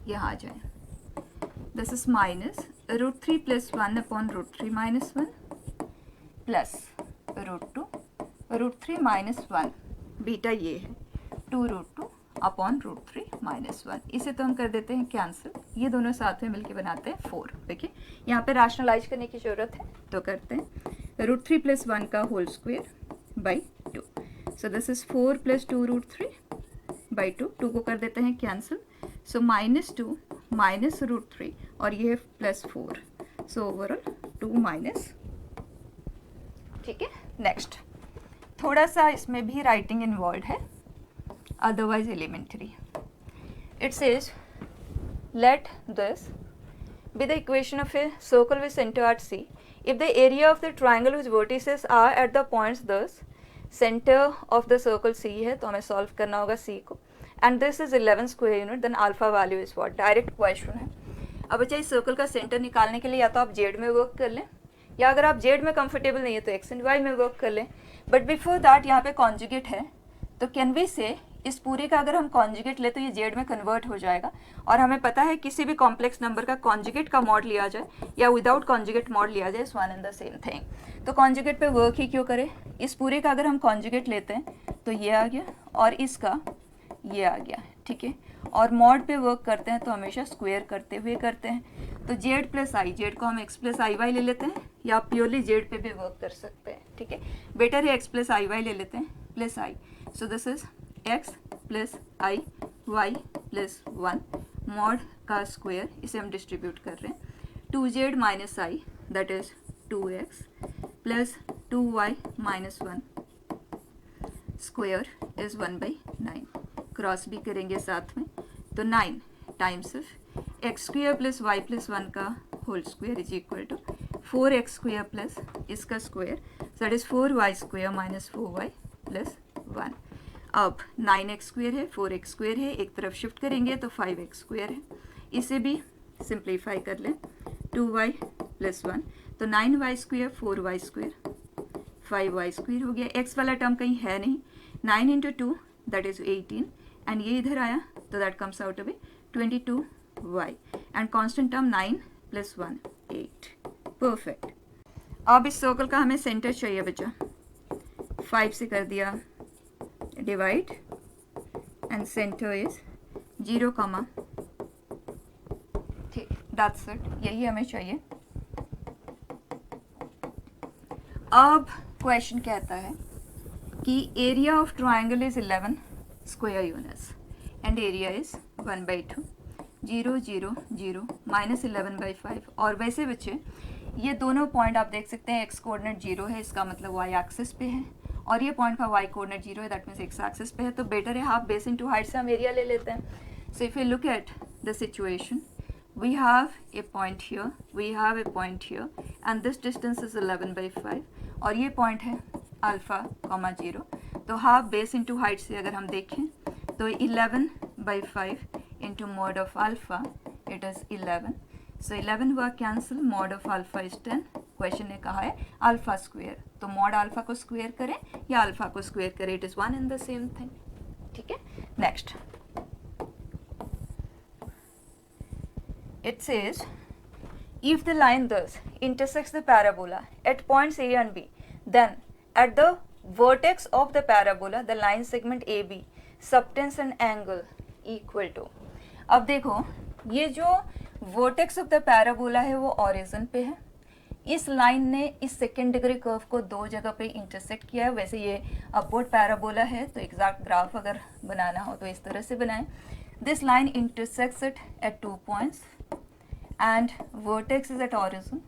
यहाँ आ जाए, this is minus root 3 plus 1 upon root 3 minus 1 plus root 3 minus 1, beta ये है 2 रूट 2 अपॉन रूट 3 माइनस 1, इसे तो हम कर देते हैं कैंसिल, ये दोनों साथ में मिलके बनाते हैं 4। देखिए यहाँ पे रैशनलाइज करने की ज़रूरत है तो करते हैं, रूट 3 प्लस 1 का whole square by 2, so this is 4 plus 2 root 3 by 2, 2 को कर देते हैं cancel, so minus 2 minus root 3 और ये है प्लस 4, सो ओवरऑल 2 माइनस। ठीक है, नेक्स्ट थोड़ा सा इसमें भी राइटिंग इन्वॉल्व है, otherwise elementary. It says let this be the equation of a circle with center at C if the area of the triangle whose vertices are at the points thus center of the circle C है तो हमें solve करना होगा C को, and this is 11 square unit, then alpha value is what? Direct question है। अब बच्चा इस सर्कल का सेंटर निकालने के लिए या तो आप जेड में वर्क कर लें, या अगर आप जेड में कंफर्टेबल नहीं है तो एक्स एंड वाई में वर्क कर लें, बट बिफोर दैट यहाँ पे कॉन्जुगेट है, तो कैन वी से इस पूरे का अगर हम कॉन्जुगेट ले तो ये जेड में कन्वर्ट हो जाएगा, और हमें पता है किसी भी कॉम्प्लेक्स नंबर का कॉन्जुगेट का मॉड लिया जाए या विदाउट कॉन्जुगेट मॉड लिया जाए, it's one and the same thing. तो कॉन्जुगेट पे वर्क ही क्यों करें, इस पूरे का अगर हम कॉन्जुगेट लेते हैं तो ये आ गया और इसका ये आ गया, ठीक है, और मॉड पे वर्क करते हैं तो हमेशा स्क्वायर करते हुए करते हैं, तो जेड प्लस आई, जेड को हम एक्स प्लस आई वाई ले लेते हैं या प्योरली जेड पे भी वर्क कर सकते हैं, ठीक है, बेटर है एक्स प्लस आई वाई ले लेते हैं plus i, so this is x plus i y plus 1 mod का स्क्वायर, इसे हम डिस्ट्रीब्यूट कर रहे हैं, 2z minus i that is 2x plus 2y minus 1 square is 1/9, cross भी करेंगे साथ में, तो 9 times of x square plus y plus 1 का whole square is equal to 4x square plus इसका square that is 4y square minus 4y plus 1। अब 9x square है, 4x square है, एक तरफ शिफ्ट करेंगे तो 5x स्क्वायर है, इसे भी सिंप्लीफाई कर लें, 2y प्लस 1, तो 9y square 4y square 5y square हो गया, x वाला टर्म कहीं है नहीं, 9 इंटू 2 दैट इज 18 एंड ये इधर आया तो that comes out to be 22y and constant term 9 plus 1 8, perfect. अब इस सर्कल का हमें सेंटर चाहिए बच्चा, 5 से कर दिया डिवाइड एंड सेंटर इज 0, ठीक, दैट्स इट, यही हमें चाहिए। अब क्वेश्चन कहता है कि area of triangle is 11 square units and area is 1/2, 0 0 0 minus 11/5, और वैसे बच्चे ये दोनों पॉइंट आप देख सकते हैं, एक्स कोऑर्डिनेट 0 है, इसका मतलब वाई एक्सिस पे है, और ये पॉइंट का वाई कोऑर्डिनेट 0 है, दैट मीन्स एक्स एक्सिस पे है, तो बेटर है हाफ बेस इनटू हाइट से हम एरिया ले लेते हैं। So if you look at the situation, we have a point here, we have a point here and this distance is 11/5, और ये पॉइंट है अल्फा कॉमा 0, तो हाफ बेस इनटू हाइट से अगर हम देखें तो 11/5 into mod of alpha it is 11, सो 11 हुआ cancel, mod of alpha is 10, question ने कहा है अल्फा स्क्वायर, तो मॉड अल्फा को स्क्वायर करें या अल्फा को स्क्वायर करें, it is one and the same thing, ठीक है। Next it says if the line thus intersects the parabola at points A and B, then at the vertex of the parabola the line segment AB subtends an angle equal to, अब देखो, ये जो vertex of the parabola है वो origin पे है, इस line ने इस सेकेंड डिग्री कर्व को दो जगह पे इंटरसेक्ट किया है। वैसे ये अपवर्ड पैराबोला है, तो एग्जैक्ट ग्राफ अगर बनाना हो तो इस तरह से बनाएं। This line intersects it at 2 points and vertex is at origin.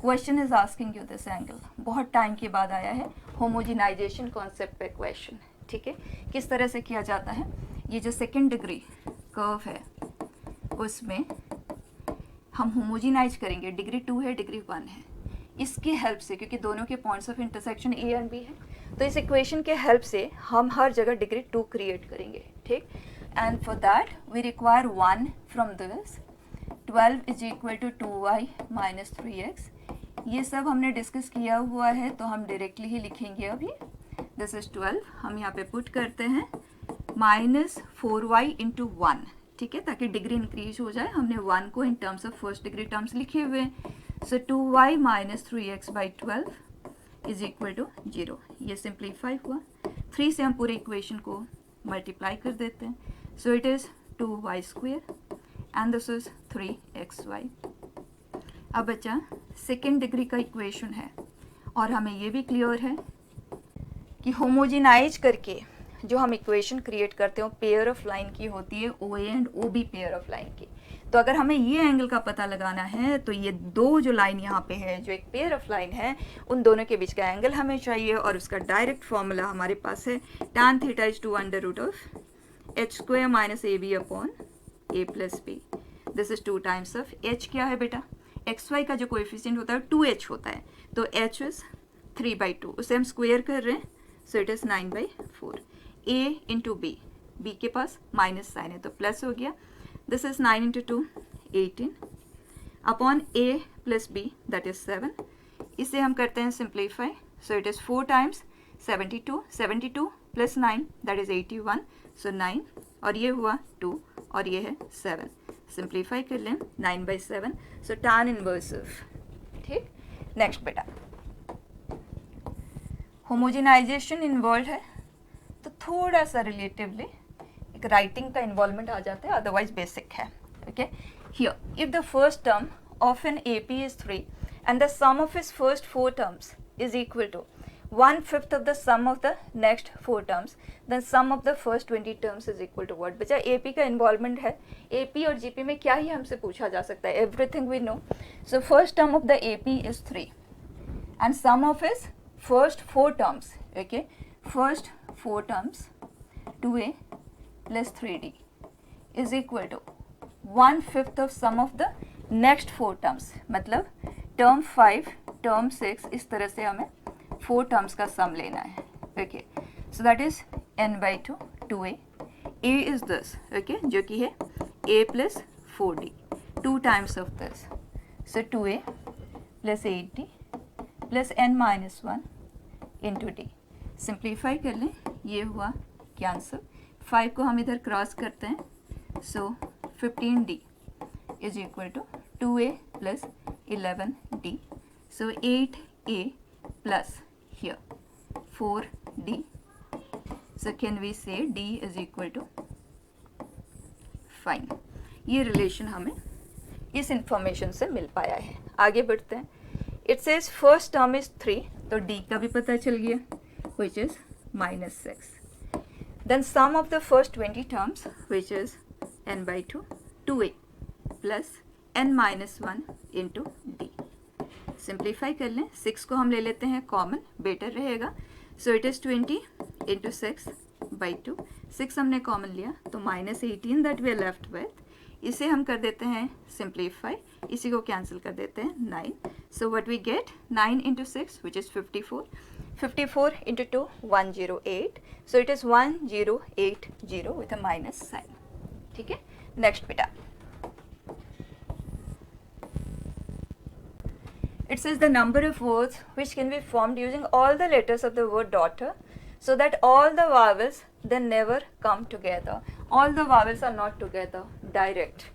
Question is asking you this angle. बहुत टाइम के बाद आया है होमोजिनाइजेशन कॉन्सेप्ट पे क्वेश्चन, ठीक है। किस तरह से किया जाता है, ये जो सेकेंड डिग्री कर्व है उसमें हम होमोजिनाइज करेंगे, डिग्री 2 है, डिग्री 1 है, इसकी हेल्प से, क्योंकि दोनों के points of intersection A and B है, तो इस इक्वेशन के हेल्प से हम हर जगह डिग्री 2 क्रिएट करेंगे, ठीक। And for that we require 1 from this. 12 is equal to 2y minus 3x। ये सब हमने डिस्कस किया हुआ है, तो हम डायरेक्टली ही लिखेंगे अभी। दिस इज 12, हम यहाँ पे पुट करते हैं माइनस 4y इंटू 1, ठीक है, ताकि डिग्री इंक्रीज हो जाए। हमने 1 को in terms of first degree terms लिखे हुए हैं। So 2y minus 3x by 12 is equal to 0। ये सिंप्लीफाई हुआ, 3 से हम पूरे इक्वेशन को मल्टीप्लाई कर देते हैं। So it is 2y square and this is 3xy। अब बच्चा सेकेंड डिग्री का इक्वेशन है, और हमें ये भी क्लियर है कि होमोजिनाइज करके जो हम इक्वेशन क्रिएट करते हो पेयर ऑफ लाइन की होती है, O A and O B pair of line की। तो अगर हमें ये एंगल का पता लगाना है, तो ये दो जो लाइन यहाँ पे है जो एक पेयर ऑफ लाइन है, उन दोनों के बीच का एंगल हमें चाहिए, और उसका डायरेक्ट फॉर्मूला हमारे पास है tan theta is 2 under root of H square minus A B upon A plus B. This is 2 times of H. क्या है बेटा, एक्स वाई का जो कोएफिशिएंट होता है 2h होता है, तो h इज 3/2, उसे हम स्क्वायर कर रहे हैं, so it is 9/4। a into B, B के पास माइनस साइन है तो प्लस हो गया। This is 9 into 2 18 upon a plus b that is 7। इसे हम करते हैं simplify, so it is 4 times 72 plus 9 that is 81, so 9 और ये हुआ 2 और ये है 7। सिंप्लीफाई कर लें 9/7, सो tan इनवर्सिव, ठीक। नेक्स्ट बेटा, होमोजिनाइजेशन इन्वॉल्व है तो थोड़ा सा रिलेटिवली एक राइटिंग का इन्वॉल्वमेंट आ जाता है, अदरवाइज बेसिक है, okay. Here if the first term of an AP is 3 and the sum of his first 4 terms is equal to 1/5 of the sum of the next 4 terms, then sum of the first 20 terms is equal to what? बच्चा AP का involvement है, AP और GP में क्या ही हमसे पूछा जा सकता है, everything we know. So first term of the AP is 3 and sum of his first 4 terms, okay, first 4 terms 2a plus 3d is equal to 1/5 of sum of the next 4 terms, मतलब term 5 term 6 इस तरह से हमें 4 terms का सम लेना है, okay. So that is n/2 2a, a is this, okay, जो कि है a plus 4d, 2 times of this, so 2a plus 8d plus n-1 into d। Simplify कर लें, ये हुआ कैंसिल, 5 को हम इधर क्रॉस करते हैं, so 15d is equal to 2a plus 11d, so 8a plus here 4d, so can we say d is equal to 5। ये रिलेशन हमें इस इंफॉर्मेशन से मिल पाया है। आगे बढ़ते हैं, it says first term is 3, तो d का भी पता चल गया, which is -6। then sum of the first 20 terms which is n/2 2a plus n-1 into d। Simplify कर लें, 6 को हम ले लेते हैं कॉमन, बेटर रहेगा, सो इट इज़ 20 इंटू 6/2, 6 हमने कॉमन लिया तो -18 that we are left with, इसे हम कर देते हैं सिंप्लीफाई, इसी को कैंसिल कर देते हैं 9, so what we get 9 into 6 which is 54, 54 into 2 108, so it is 1080 with a minus sign, ठीक है। नेक्स्ट बेटा, it says the number of words which can be formed using all the letters of the word daughter, so that all the vowels then never come together. All the vowels are not together direct,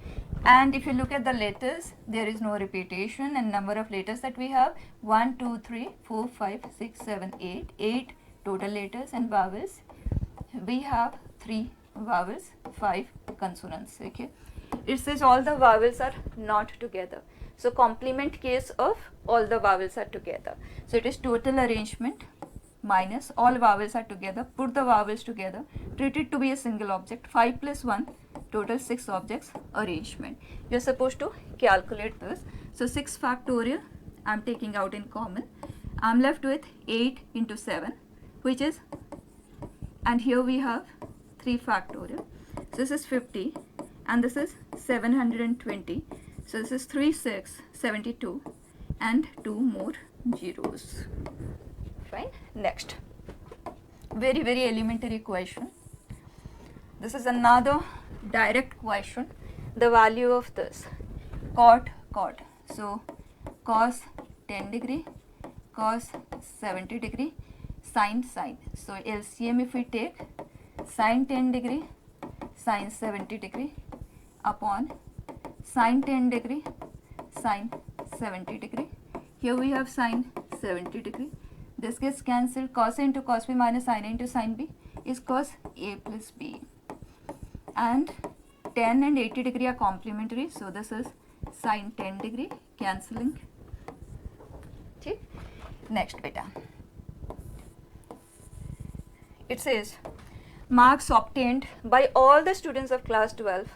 and if you look at the letters, there is no repetition, and number of letters that we have 1 2 3 4 5 6 7 8 total letters, and vowels we have 3 vowels, 5 consonants. Okay, it says all the vowels are not together. So complement case of all the vowels are together. So it is total arrangement minus all vowels are together, put the vowels together, treat it to be a single object, 5 plus 1, total 6 objects, arrangement. You are supposed to calculate this. So 6 factorial I am taking out in common. I am left with 8 into 7, which is, and here we have 3 factorial. So this is 50 and this is 720. So this is 3, 6, 72 and 2 more zeros. Fine. Next, very elementary question. This is another direct question. The value of this cot. So cos 10 degree, cos 70 degree, sin. So LCM if we take sin 10 degree, sin 70 degree upon sin 10 degree, sin 70 degree. Here we have sin 70 degree. This gets cancelled. Cos A into cos B minus sin A into sin B is cos A plus B. And 10 and 80 degree are complementary. So this is sin 10 degree, cancelling. Okay. Next beta. It says marks obtained by all the students of class 12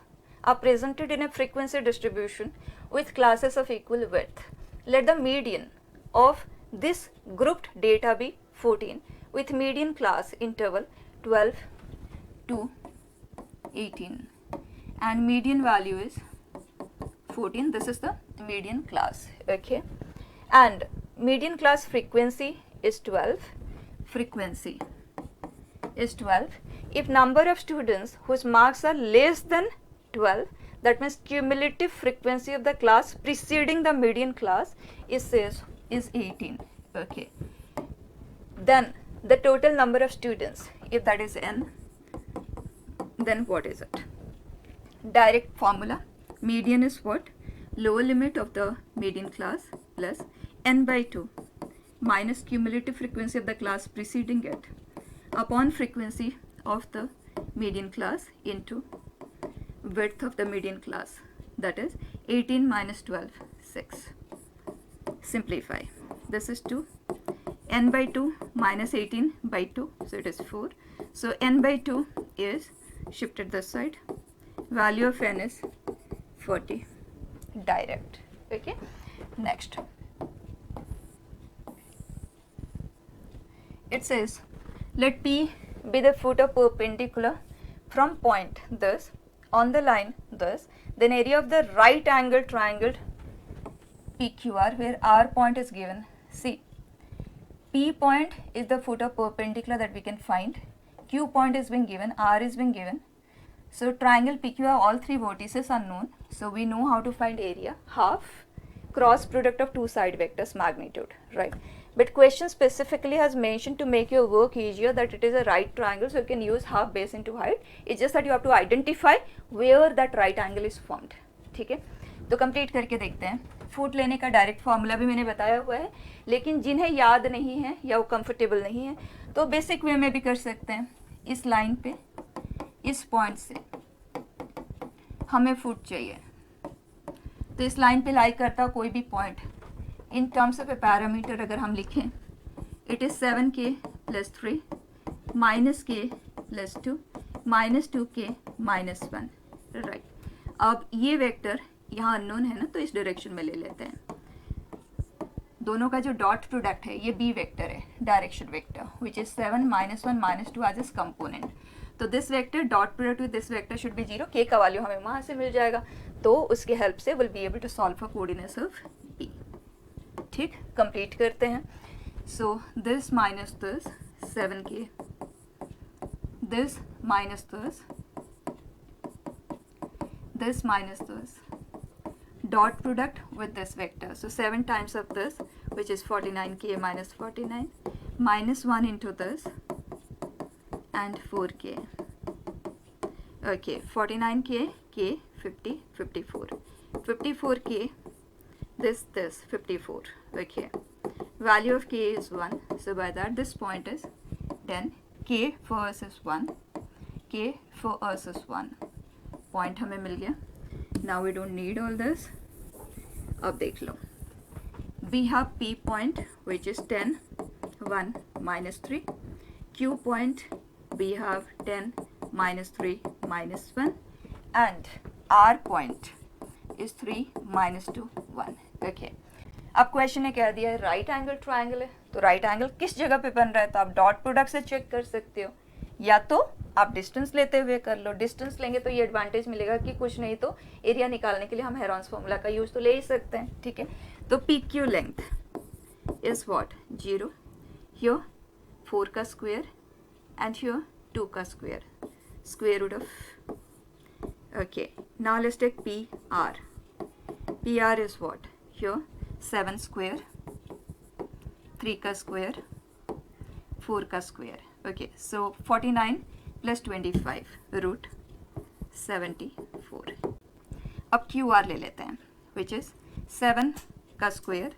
are presented in a frequency distribution with classes of equal width. Let the median of this grouped data be 14 with median class interval 12 to 18 and median value is 14. This is the median class. Okay, and median class frequency is 12. Frequency is 12. If number of students whose marks are less than 12, that means cumulative frequency of the class preceding the median class is 18. Okay, then the total number of students, if that is n, then what is it? Direct formula, median is what? Lower limit of the median class plus n by 2 minus cumulative frequency of the class preceding it upon frequency of the median class into width of the median class, that is 18 minus 12, 6. Simplify. This is 2. N by 2 minus 18 by 2, so it is 4. So n by 2 is shifted this side. Value of n is 40. Direct. Okay. Next. It says, let P be the foot of perpendicular from point thus on the line thus, then area of the right angle triangle PQR where R point is given. See, P point is the foot of perpendicular that we can find. Q point is being given, R is being given. So triangle PQR, all three vertices are known. So we know how to find area, half cross product of two side vectors magnitude, right? But question specifically has mentioned to make your work easier that it is a right triangle, so you can use half base into height. It's just that you have to identify where that right angle is formed. ठीक है, तो complete करके देखते हैं. Foot लेने का direct formula भी मैंने बताया हुआ है, लेकिन जिन्हें याद नहीं है या वो कंफर्टेबल नहीं है तो बेसिक वे में भी कर सकते हैं. इस लाइन पे इस पॉइंट से हमें फुट चाहिए, तो इस लाइन पे लाई करता कोई भी point in terms of A parameter अगर हम लिखें, it is 7k + 3 -k + 2 -2k -1, right. अब ये वेक्टर यहाँ अननोन है ना, तो इस डायरेक्शन में ले लेते हैं. दोनों का जो डॉट प्रोडक्ट है ये बी वेक्टर है, direction vector, which is 7 -1 -2 as its component. तो this vector dot product with this vector should be 0. के का वैल्यू हमें वहाँ से मिल जाएगा, तो उसके हेल्प से will be able to solve for coordinates of P. ठीक, कंप्लीट करते हैं. So this minus this 7k, this minus this minus this, dot product with this vector. So 7 times of this, which is 49k minus 49, minus 1 into this and 4k. Okay, 49k, k, 50, 54. 54k, this 54. Okay, value of k is 1. So by that this point is 10. K for us is 1. k for us is 1. Point हमें मिल गया. Now we don't need all this. अब देख लो, we have p point which is 10, 1, minus 3. q point we have 10, minus 3, minus 1. And r point is 3, minus 2, 1. Okay. अब question ने कह दिया है राइट एंगल ट्राइंगल है, तो राइट एंगल किस जगह पे बन रहा है, तो आप डॉट प्रोडक्ट से चेक कर सकते हो, या तो आप डिस्टेंस लेते हुए कर लो. डिस्टेंस लेंगे तो ये एडवांटेज मिलेगा कि कुछ नहीं तो एरिया निकालने के लिए हम हेरॉन्स फॉर्मूला का यूज तो ले ही सकते हैं. ठीक है, तो P Q length is what 0, here 4 का स्क्वायर एंड हियर 2 का square, square root of. Okay, now let's take P R. P R is what here 7 square, 3 का स्क्वायर, 4 का square. Okay, so 49 plus 25 root 74. अब Q R ले लेते हैं विच is 7 का square,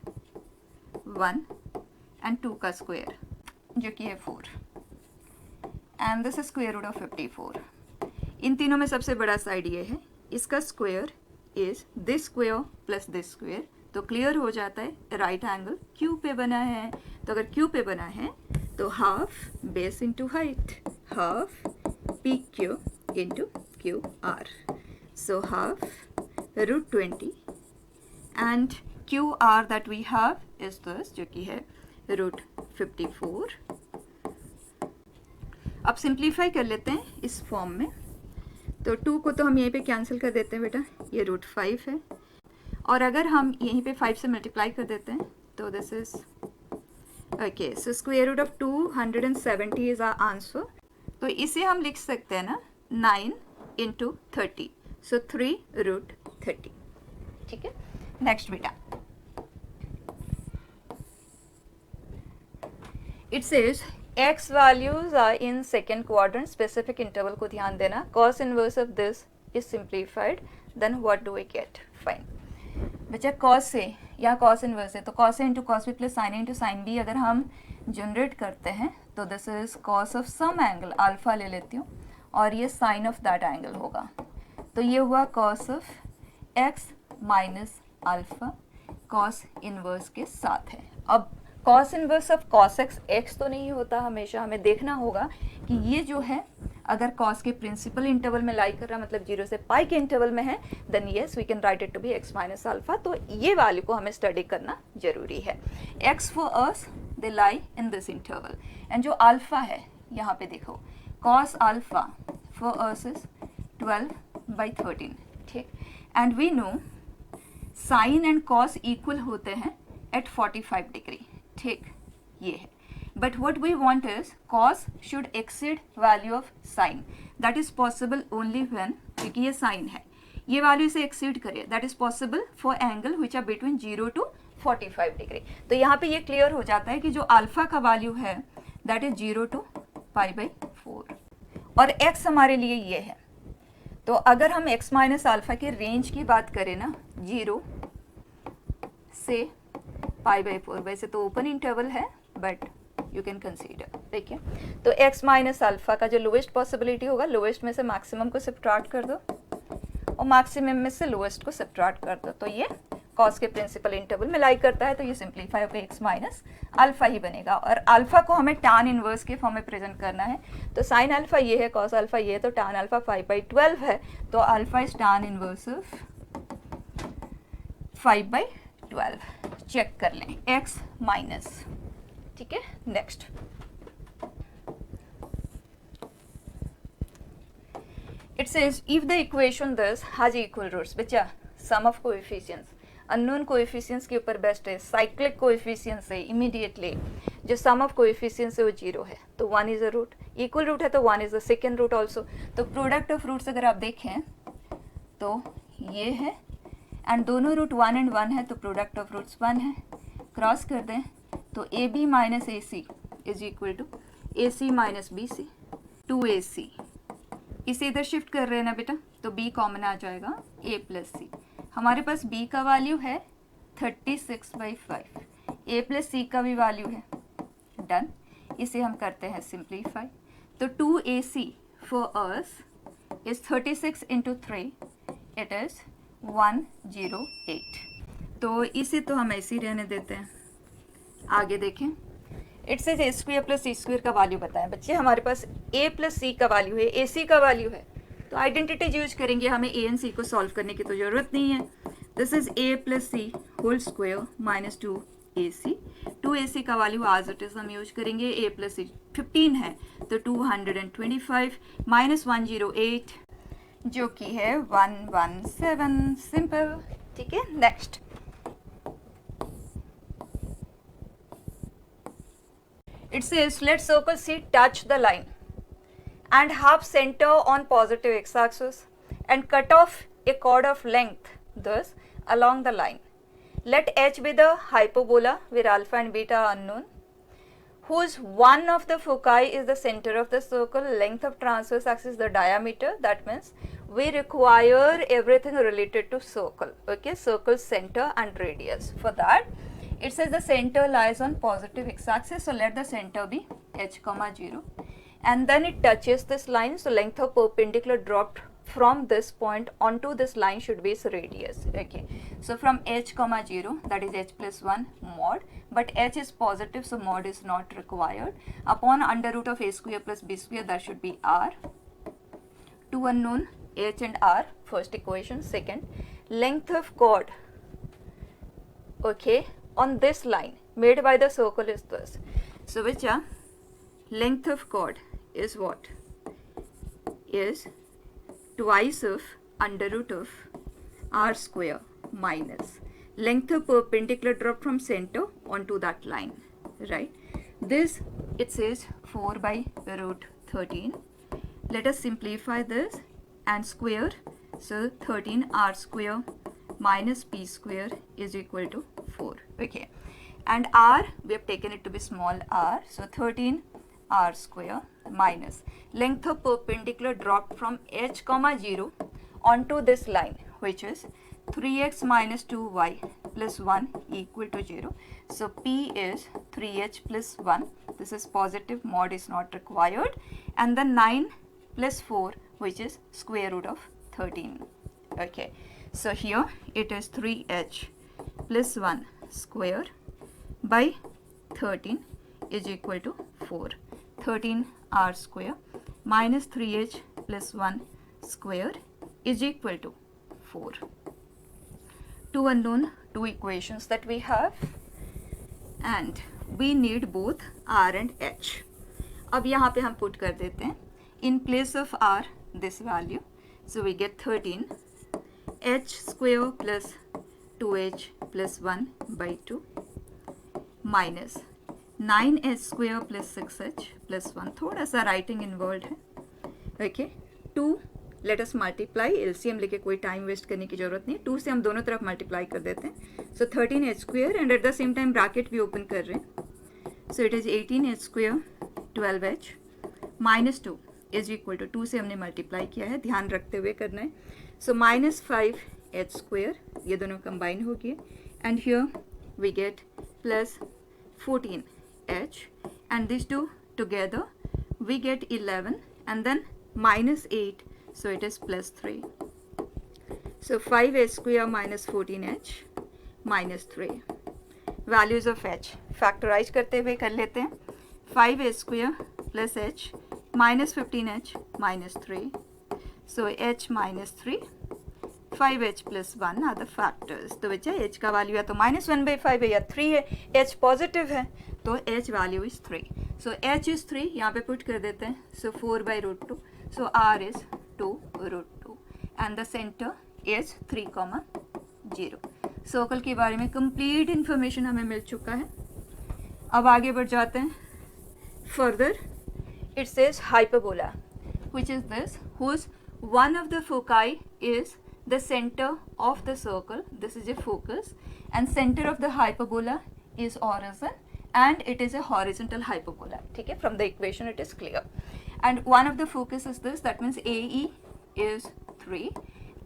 1 and 2 का स्क्वायर जो कि है 4, and this is square root of 54. इन तीनों में सबसे बड़ा साइड ये है, इसका square is this square plus this square, तो क्लियर हो जाता है राइट एंगल क्यू पे बना है. तो अगर क्यू पे बना है तो half base into height, half P Q into Q R, so half root 20 and Q R that we have is this जो कि है रूट 54. अब सिंप्लीफाई कर लेते हैं इस फॉर्म में, तो 2 को तो हम यहीं पे कैंसिल कर देते हैं बेटा, ये रूट 5 है, और अगर हम यहीं पे 5 से मल्टीप्लाई कर देते हैं तो this is okay, so square root of 270 is our answer. तो इसे हम लिख सकते हैं ना 9 इंटू 30, सो 3 रूट 30. ठीक है, नेक्स्ट बेटा it says x values are in second quadrant, specific interval को ध्यान देना. cos inverse of this is simplified, then what do we get? Fine. बच्चा cos से या cos inverse है तो cos a into cos b plus sin a into sin b अगर हम जनरेट करते हैं तो this is cos of some angle alpha ले लेती हूँ और ये sin ऑफ दैट एंगल होगा. तो ये हुआ cos of x minus alpha cos inverse के साथ है. अब cos inverse of cos x तो नहीं होता, हमेशा हमें देखना होगा कि ये जो है अगर cos के प्रिंसिपल इंटरवल में लाई कर रहा है, मतलब 0 से पाई के इंटरवल में है, then yes we can write it to be x minus alpha. तो ये वैल्यू को हमें स्टडी करना जरूरी है. x for us they lie in this interval, and जो अल्फा है यहाँ पे देखो cos alpha for us is 12/13. ठीक, and we know sine and cos equal होते हैं एट 45 डिग्री. ठीक, ये है, but what we want is cos should exceed value of sin. That is possible only when, क्योंकि ये sin है, ये value से exceed करे, that is possible for angle which are between 0 to 45 degree. तो यहाँ पे ये clear हो जाता है कि जो अल्फा का value है that is 0 to pi/4 और x हमारे लिए ये है. तो अगर हम x माइनस अल्फा के रेंज की बात करें ना 0 से pi/4, वैसे तो ओपन इंटरवल है बट यू कैन कंसीडर. देखिए, तो x माइनस अल्फा का जो लोएस्ट पॉसिबिलिटी होगा, लोएस्ट में से मैक्सिमम को सब्ट्रैक्ट कर दो और मैक्सिमम में से लोएस्ट को सब्ट्रैक्ट कर दो, तो ये cos के प्रिंसिपल इंटरवल में लाई करता है, तो ये सिंप्लीफाई होकर x माइनस अल्फा ही बनेगा. और अल्फा को हमें tan इनवर्स के फॉर्म में प्रेजेंट करना है, तो sin अल्फा ये है, cos अल्फा ये है, तो tan अल्फा 5/12 है, तो alpha is tan inverse of 5/12. Check कर लें x माइनस. ठीक है, next it says if the equation this has equal roots. बच्चा sum of coefficients unknown coefficients के ऊपर बेस्ट है, साइक्लिक कोएफिशिएंट्स है, इमीडिएटली जो सम ऑफ कोएफिशिएंट्स है वो 0 है, तो 1 is a root, equal root है तो 1 is the second root also. तो प्रोडक्ट ऑफ रूट्स अगर आप देखें तो ये है, एंड दोनों रूट 1 एंड 1 है, तो प्रोडक्ट ऑफ रूट्स 1 है. क्रॉस कर दें तो AB minus AC is equal to AC minus BC 2AC. इसे इधर शिफ्ट कर रहे हैं ना बेटा, तो B कॉमन आ जाएगा A प्लस C. हमारे पास B का वैल्यू है 36/5, A प्लस C का भी वैल्यू है. डन, इसे हम करते हैं सिंप्लीफाई, तो 2AC for us is 36 into 3, it is 108. तो इसे तो हम ऐसे ही रहने देते हैं. आगे देखें, it says a square plus c square का वैल्यू बताएं. बच्चे हमारे पास a प्लस सी का वैल्यू है, ए सी का वैल्यू है, तो आइडेंटिटीज यूज करेंगे. हमें ए एंड सी को सॉल्व करने की तो ज़रूरत नहीं है. This is a plus c whole square minus 2ac. 2ac का वैल्यू आज इट इज हम यूज करेंगे. a प्लस सी 15 है तो 225 माइनस 108 जो कि है 117. सिंपल. ठीक है. Next, it says let circle C touch the line and have center on positive x-axis and cut off a chord of length thus along the line. Let H be the hyperbola where alpha and beta are unknown, whose one of the foci is the center of the circle, length of transverse axis the diameter. That means we require everything related to circle. Okay, circle center and radius. For that, it says the center lies on positive x-axis, so let the center be h comma 0, and then it touches this line, so length of perpendicular dropped from this point onto this line should be its radius. Okay, so from h comma 0, that is h plus 1 mod, but h is positive, so mod is not required. Upon under root of a square plus b square, that should be r. Two unknown, h and r, first equation. Second, length of chord, okay, on this line made by the circle is this. So which length of chord is what? Is twice of under root of r square minus length of perpendicular drop from center onto that line, right? This it says 4 by root 13. Let us simplify this and square. So 13 r square minus p square is equal to 4. Okay, and r we have taken it to be small r, so 13 r square minus length of perpendicular dropped from h comma 0 onto this line, which is 3x minus 2y plus 1 equal to 0. So p is 3h plus 1. This is positive, mod is not required, and then 9 plus 4, which is square root of 13. Okay, so here it is 3h plus 1 square by 13 is equal to 4. 13 r square minus 3h plus 1 square is equal to 4. Two unknown, two equations that we have, and we need both r and h. अब यहाँ पे हम put कर देते हैं in place of r this value, so we get 13 h square plus 2h plus 1 by 2 minus 9h square plus 6h plus 1. थोड़ा सा writing involve है. Okay, 2 let us multiply. LCM लेके कोई टाइम वेस्ट करने की जरूरत नहीं. 2 से हम दोनों तरफ मल्टीप्लाई कर देते हैं. So 13h square and at the same time bracket भी ओपन कर रहे हैं. So it is 18h square 12h minus 2 is equal to 2 से हमने मल्टीप्लाई किया है, ध्यान रखते हुए करना है. सो माइनस 5h स्क्वेयर, ये दोनों कंबाइन हो गए, and here we get plus 14h, and these two together we get 11, and then minus 8, so it is plus 3. So 5h square minus 14h minus 3. Values of h factorize करते हुए कर लेते हैं. 5h square plus h minus 15h minus 3. So h minus 3, 5h plus 1 are the factors. तो बच्चा h का value या तो minus 1 by 5 है या 3 है. h पॉजिटिव है तो h value is 3. So h is 3, यहाँ पे पुट कर देते हैं. सो 4 by root 2, so r is 2 root 2 and the centre is 3,0. Circle के बारे में कंप्लीट इंफॉर्मेशन हमें मिल चुका है. अब आगे बढ़ जाते हैं. Further it says hyperbola, which is this, whose one of the foci is the center of the circle. This is a focus, and center of the hyperbola is origin, and it is a horizontal hyperbola. ठीक है, from the equation it is clear. And one of the focus is this, that means AE is 3,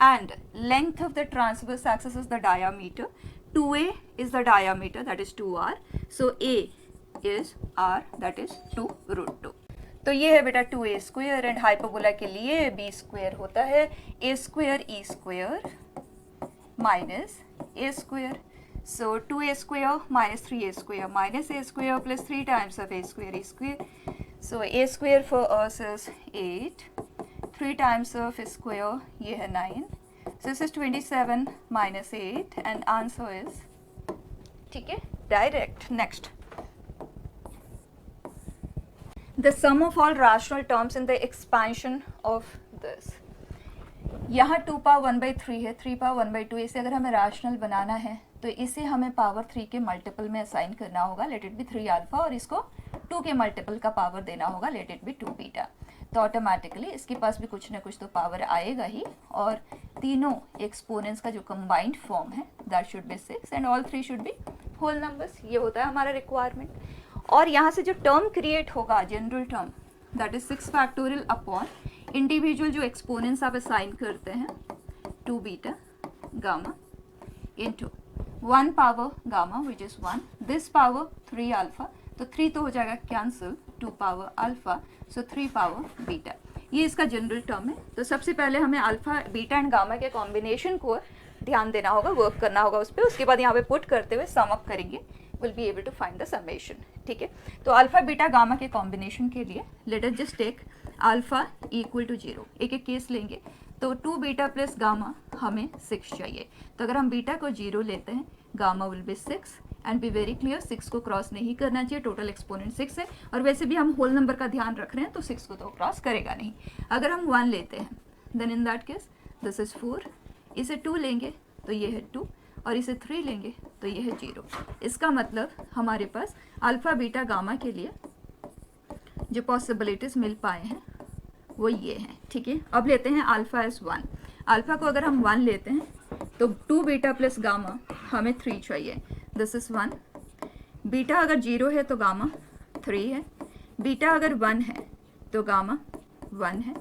and length of the transverse axis is the diameter. 2A is the diameter, that is 2r. So A is r, that is 2 root 2. तो ये है बेटा 2a² and hyperbola के लिए b² होता है a² e² minus a². So 2a² minus 3a² minus a² plus 3 times of a² e². So a² for us is 8. 3 times of square ये है 9. So this is 27 minus 8 and answer is, ठीक है, direct. Next. The sum of all rational terms in the expansion of this. यहाँ 2 power 1/3 है, 3 power 1/2. इसे अगर हमें rational बनाना है तो इसे हमें पावर 3 के मल्टीपल में असाइन करना होगा, लेट इट बी 3 अल्फा, और इसको 2 के मल्टीपल का पावर देना होगा, लेट इट बी 2 बीटा. तो ऑटोमेटिकली इसके पास भी कुछ ना कुछ तो पावर आएगा ही, और तीनों एक्सपोनेंट्स का जो कंबाइंड फॉर्म है that should be 6 and all 3 should be whole numbers. ये होता है हमारा रिक्वायरमेंट. और यहाँ से जो टर्म क्रिएट होगा, general term, that is 6 factorial upon individual जो एक्सपोनेंट्स आप असाइन करते हैं 2 beta gamma into 1 power gamma which is 1, this power 3 alpha, तो 3 तो हो जाएगा cancel, 2 power alpha, so 3 power beta. ये इसका जनरल टर्म है. तो सबसे पहले हमें अल्फा बीटा एंड गामा के कॉम्बिनेशन को ध्यान देना होगा, वर्क करना होगा उस पर. उसके बाद यहाँ पे पुट करते हुए सम अप करेंगे, will be able to find the summation. ठीक है, तो अल्फा बीटा गामा के कॉम्बिनेशन के लिए let us just take alpha equal to 0. एक एक केस लेंगे. तो 2 बीटा प्लस गामा हमें 6 चाहिए. तो अगर हम बीटा को 0 लेते हैं, gamma will be 6 and be very clear, 6 को क्रॉस नहीं करना चाहिए. टोटल एक्सपोनेंट 6 है, और वैसे भी हम होल नंबर का ध्यान रख रहे हैं तो 6 को तो क्रॉस करेगा नहीं. अगर हम 1 लेते हैं then in that case this is 4. इसे 2 लेंगे तो ये है 2, और इसे 3 लेंगे तो ये है 0. इसका मतलब हमारे पास अल्फा बीटा गामा के लिए जो पॉसिबिलिटीज मिल पाए हैं वो ये हैं. ठीक है, अब लेते हैं अल्फा एज 1. अल्फा को अगर हम 1 लेते हैं तो 2 बीटा प्लस गामा हमें 3 चाहिए. This is 1. बीटा अगर 0 है तो गामा 3 है. बीटा अगर 1 है तो गामा 1 है.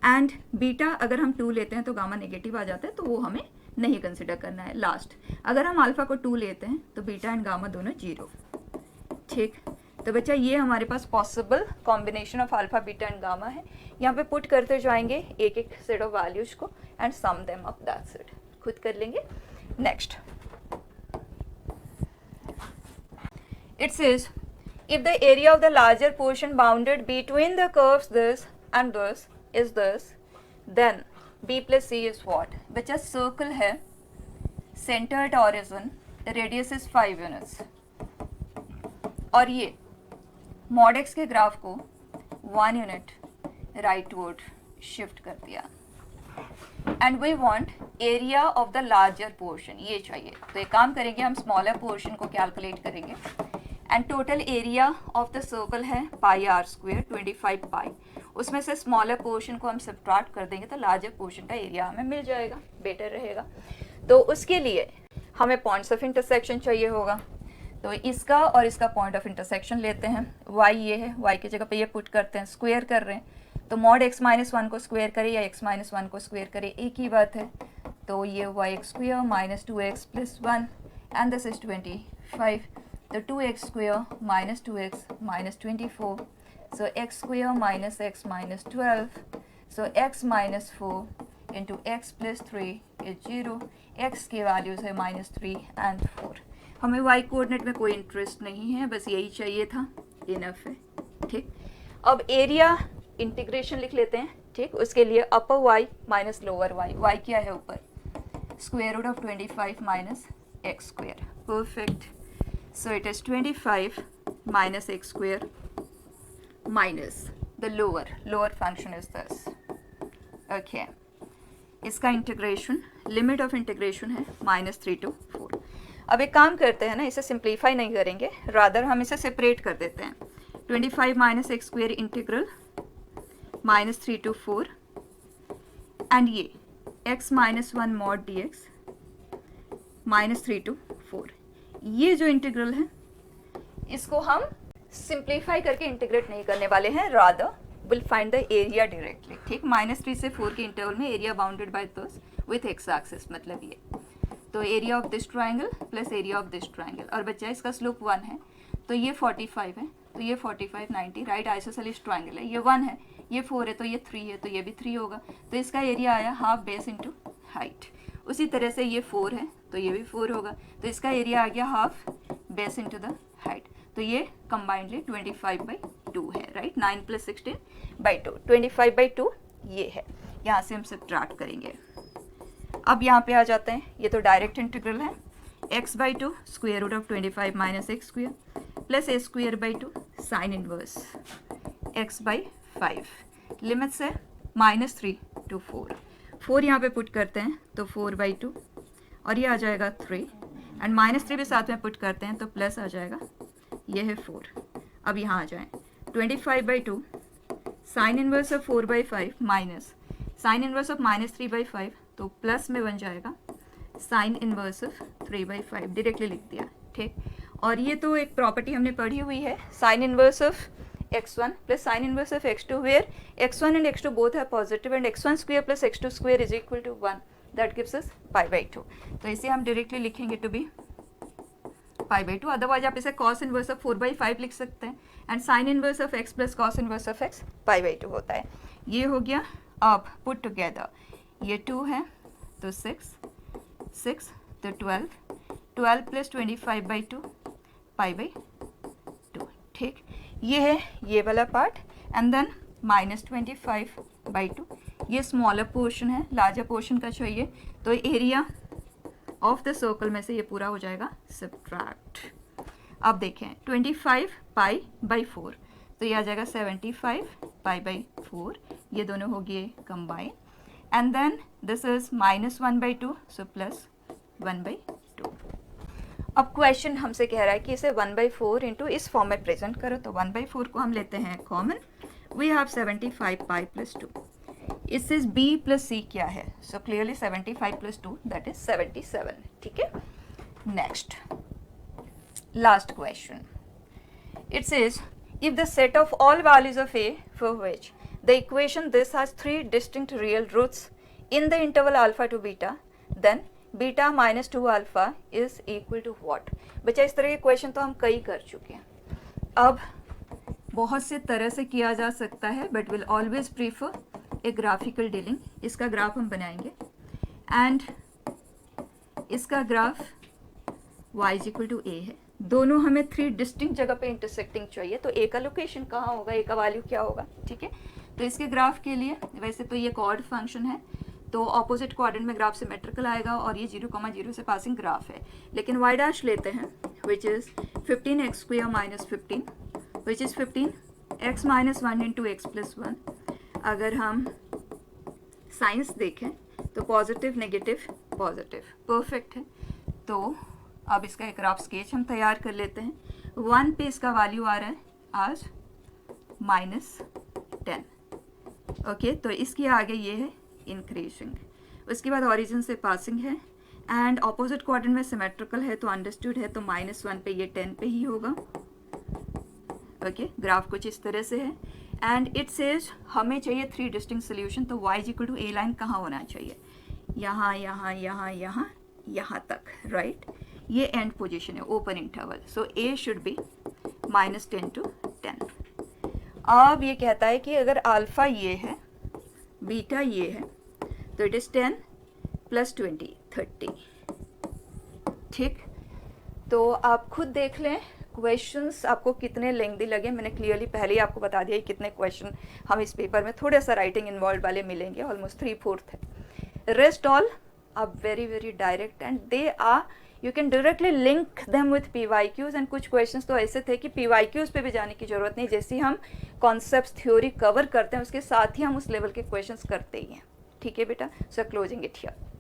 एंड बीटा अगर हम 2 लेते हैं तो गामा नेगेटिव आ जाता है, तो वो हमें नहीं कंसिडर करना है. लास्ट, अगर हम अल्फा को 2 लेते हैं तो बीटा एंड गामा दोनों 0. ठीक, तो बच्चा ये हमारे पास possible combination of alpha beta and gamma है. यहाँ पे पुट करते जाएंगे एक एक सेट ऑफ वैल्यूज को and sum them up, that's it. खुद कर लेंगे. Next, it says if the area of the larger portion bounded between the curves this and this is this, then b plus c is what? बच्चा circle है, centre at origin, radius is 5 units, और ये mod x के graph को 1 unit rightward shift कर दिया. And we want area of the larger portion, ये चाहिए. तो एक काम करेंगे, हम स्मॉलर पोर्शन को कैलकुलेट करेंगे. And total area of the circle है पाई आर स्क्वेयर, 25 पाई. उसमें से स्मॉलर पोर्शन को हम सब्ट्रैक्ट कर देंगे तो लार्जर पोर्शन का एरिया हमें मिल जाएगा, बेटर रहेगा. तो उसके लिए हमें पॉइंट्स ऑफ इंटरसेक्शन चाहिए होगा. तो इसका और इसका पॉइंट ऑफ इंटरसेक्शन लेते हैं. y ये है, y की जगह पे ये पुट करते हैं, स्क्वायर कर रहे हैं. तो मॉड x माइनस 1 को स्क्वायर करें या x माइनस 1 को स्क्वायर करें, एक ही बात है. तो ये y square minus 2x plus 1 and this is 25. तो 2x square minus 2x minus 24. So x square minus x minus 12. So x minus 4 into x plus 3 is 0. x की वैल्यूज है -3 and 4. हमें y कोऑर्डिनेट में कोई interest नहीं है, बस यही चाहिए था, इनफ है. ठीक, अब एरिया इंटीग्रेशन लिख लेते हैं. ठीक, उसके लिए upper y minus lower y. y क्या है ऊपर? Square root of 25 minus x square. Perfect. So it is 25 minus x square minus the lower function is this. Okay, इसका इंटीग्रेशन, लिमिट ऑफ इंटीग्रेशन है -3 to 4. अब एक काम करते हैं ना, इसे सिंप्लीफाई नहीं करेंगे, रादर हम इसे सेपरेट कर देते हैं. 25 minus x square integral -3 to 4 and ये x minus 1 mod D x -3 to 4. ये जो इंटीग्रल है इसको हम सिंप्लीफाई करके इंटीग्रेट नहीं करने वाले हैं, rather will find the area directly. ठीक, -3 से 4 के इंटरवल में area bounded by this with x axis, मतलब ये. तो area of this triangle plus area of this triangle, और बच्चा इसका स्लोप 1 है तो ये 45 है, तो ये 45 90 राइट आइसोसेलेस ट्रायंगल है, ये 1 है, ये 4 है, तो ये 3 है, तो ये भी 3 होगा, तो इसका एरिया आया हाफ बेस इंटू हाइट। उसी तरह से ये 4 है, तो ये भी 4 होगा, तो इसका एरिया आ गया half base into the height, तो ये कंबाइंडली 25/2 है, राइट। 9 + 16/2, 25/2 ये है। यहाँ से हम सब्ट्रैक्ट करेंगे। अब यहाँ पे आ जाते हैं, ये तो डायरेक्ट इंटीग्रल है, x/2 square root of 25 minus x square plus a²/2 sine inverse x/5। Limits है -3 to 4, 4 यहाँ पे पुट करते हैं तो 4/2 और ये आ जाएगा 3 एंड -3 भी साथ में पुट करते हैं तो प्लस आ जाएगा, ये है 4। अब यहाँ आ जाएं 25/2 sign inverse of 4/5 minus sign inverse of -3/5, तो प्लस में बन जाएगा साइन इनवर्स ऑफ 3/5, डायरेक्टली लिख दिया, ठीक। और ये तो एक प्रॉपर्टी हमने पढ़ी हुई है, sine inverse of x1 plus sine inverse of x2 where x1 and x2 both है positive and x1 square plus x2 square is equal to 1, that gives us π/2। तो इसे हम डायरेक्टली लिखेंगे टू बी π/2, अदरवाइज आप इसे cos inverse of 4/5 लिख सकते हैं and sign inverse of x plus cos inverse of x π/2 होता है। ये हो गया। अब पुट टुगेदर, ये 2 है तो 6 तो 12 प्लस 25/2 π/2, ठीक। ये है ये वाला पार्ट एंड देन -25/2, ये स्मॉलर पोर्शन है, लार्जर पोर्शन का चाहिए तो एरिया ऑफ द सर्कल में से ये पूरा हो जाएगा सब्ट्रैक्ट। अब देखें 25 π/4, तो ये आ जाएगा 75 π/4, ये दोनों हो गए combine and then this is -1/2 so plus 1/2। अब क्वेश्चन हमसे कह रहा है कि इसे 1/4 इंटू इस फॉर्म में प्रेजेंट करो, तो 1/4 को हम लेते हैं कॉमन, वी हैव 75 π + 2, इससे b + c क्या है, सो क्लियरली 75 + 2 दैट इज 77, ठीक है। Next last question, it says if the set of all values of a for which the equation this has 3 distinct real roots in the interval alpha to beta, then beta minus 2 alpha is equal to what। बच्चा इस तरह के question तो हम कई कर चुके हैं, अब बहुत से तरह से किया जा सकता है but will always prefer A graphical dealing. इसका ग्राफ हम बनाएंगे एंड इसका ग्राफ y = a है, दोनों हमें 3 डिस्टिंक्ट जगह पे इंटरसेक्टिंग चाहिए, तो ए का लोकेशन कहाँ होगा, ए का वैल्यू क्या होगा, ठीक है। तो इसके ग्राफ के लिए वैसे तो ये कॉर्ड फंक्शन है तो ऑपोजिट क्वाड्रेंट में ग्राफ सिमेट्रिकल आएगा और ये 0,0 से पासिंग ग्राफ है, लेकिन y' लेते हैं which is 15x² - 15 which is 15x - 1 × x + 1। अगर हम साइंस देखें तो पॉजिटिव नेगेटिव पॉजिटिव परफेक्ट है, तो अब इसका एक रफ स्केच हम तैयार कर लेते हैं। 1 पे इसका वैल्यू आ रहा है आज -10, ओके, तो इसके आगे ये है इंक्रीजिंग, उसके बाद ओरिजिन से पासिंग है एंड ऑपोजिट क्वाड्रेंट में सिमेट्रिकल है तो अंडरस्टूड है, तो -1 पे ये 10 पे ही होगा, ओके। ग्राफ कुछ इस तरह से है एंड इट सेज हमें चाहिए 3 डिस्टिंक्ट सोल्यूशन, तो y = a लाइन कहाँ होना चाहिए, यहाँ यहाँ यहाँ यहाँ यहाँ तक, राइट। ये एंड पोजीशन है open interval, so a should be -10 to 10। अब ये कहता है कि अगर अल्फा ये है बीटा ये है तो इट इज़ 10 + 20 30, ठीक। तो आप खुद देख लें क्वेश्चंस आपको कितने लेंथी लगे, मैंने क्लियरली पहले ही आपको बता दिया कितने क्वेश्चन हम इस पेपर में थोड़ा सा राइटिंग इन्वॉल्व वाले मिलेंगे, ऑलमोस्ट 3/4 है। Rest all are very direct and they are you can directly link them with PYQs and कुछ क्वेश्चंस तो ऐसे थे कि PYQs पे भी जाने की ज़रूरत नहीं, जैसे हम कॉन्सेप्ट थ्योरी कवर करते हैं उसके साथ ही हम उस लेवल के क्वेश्चंस करते ही हैं, ठीक है बेटा। सो क्लोजिंग इट हियर।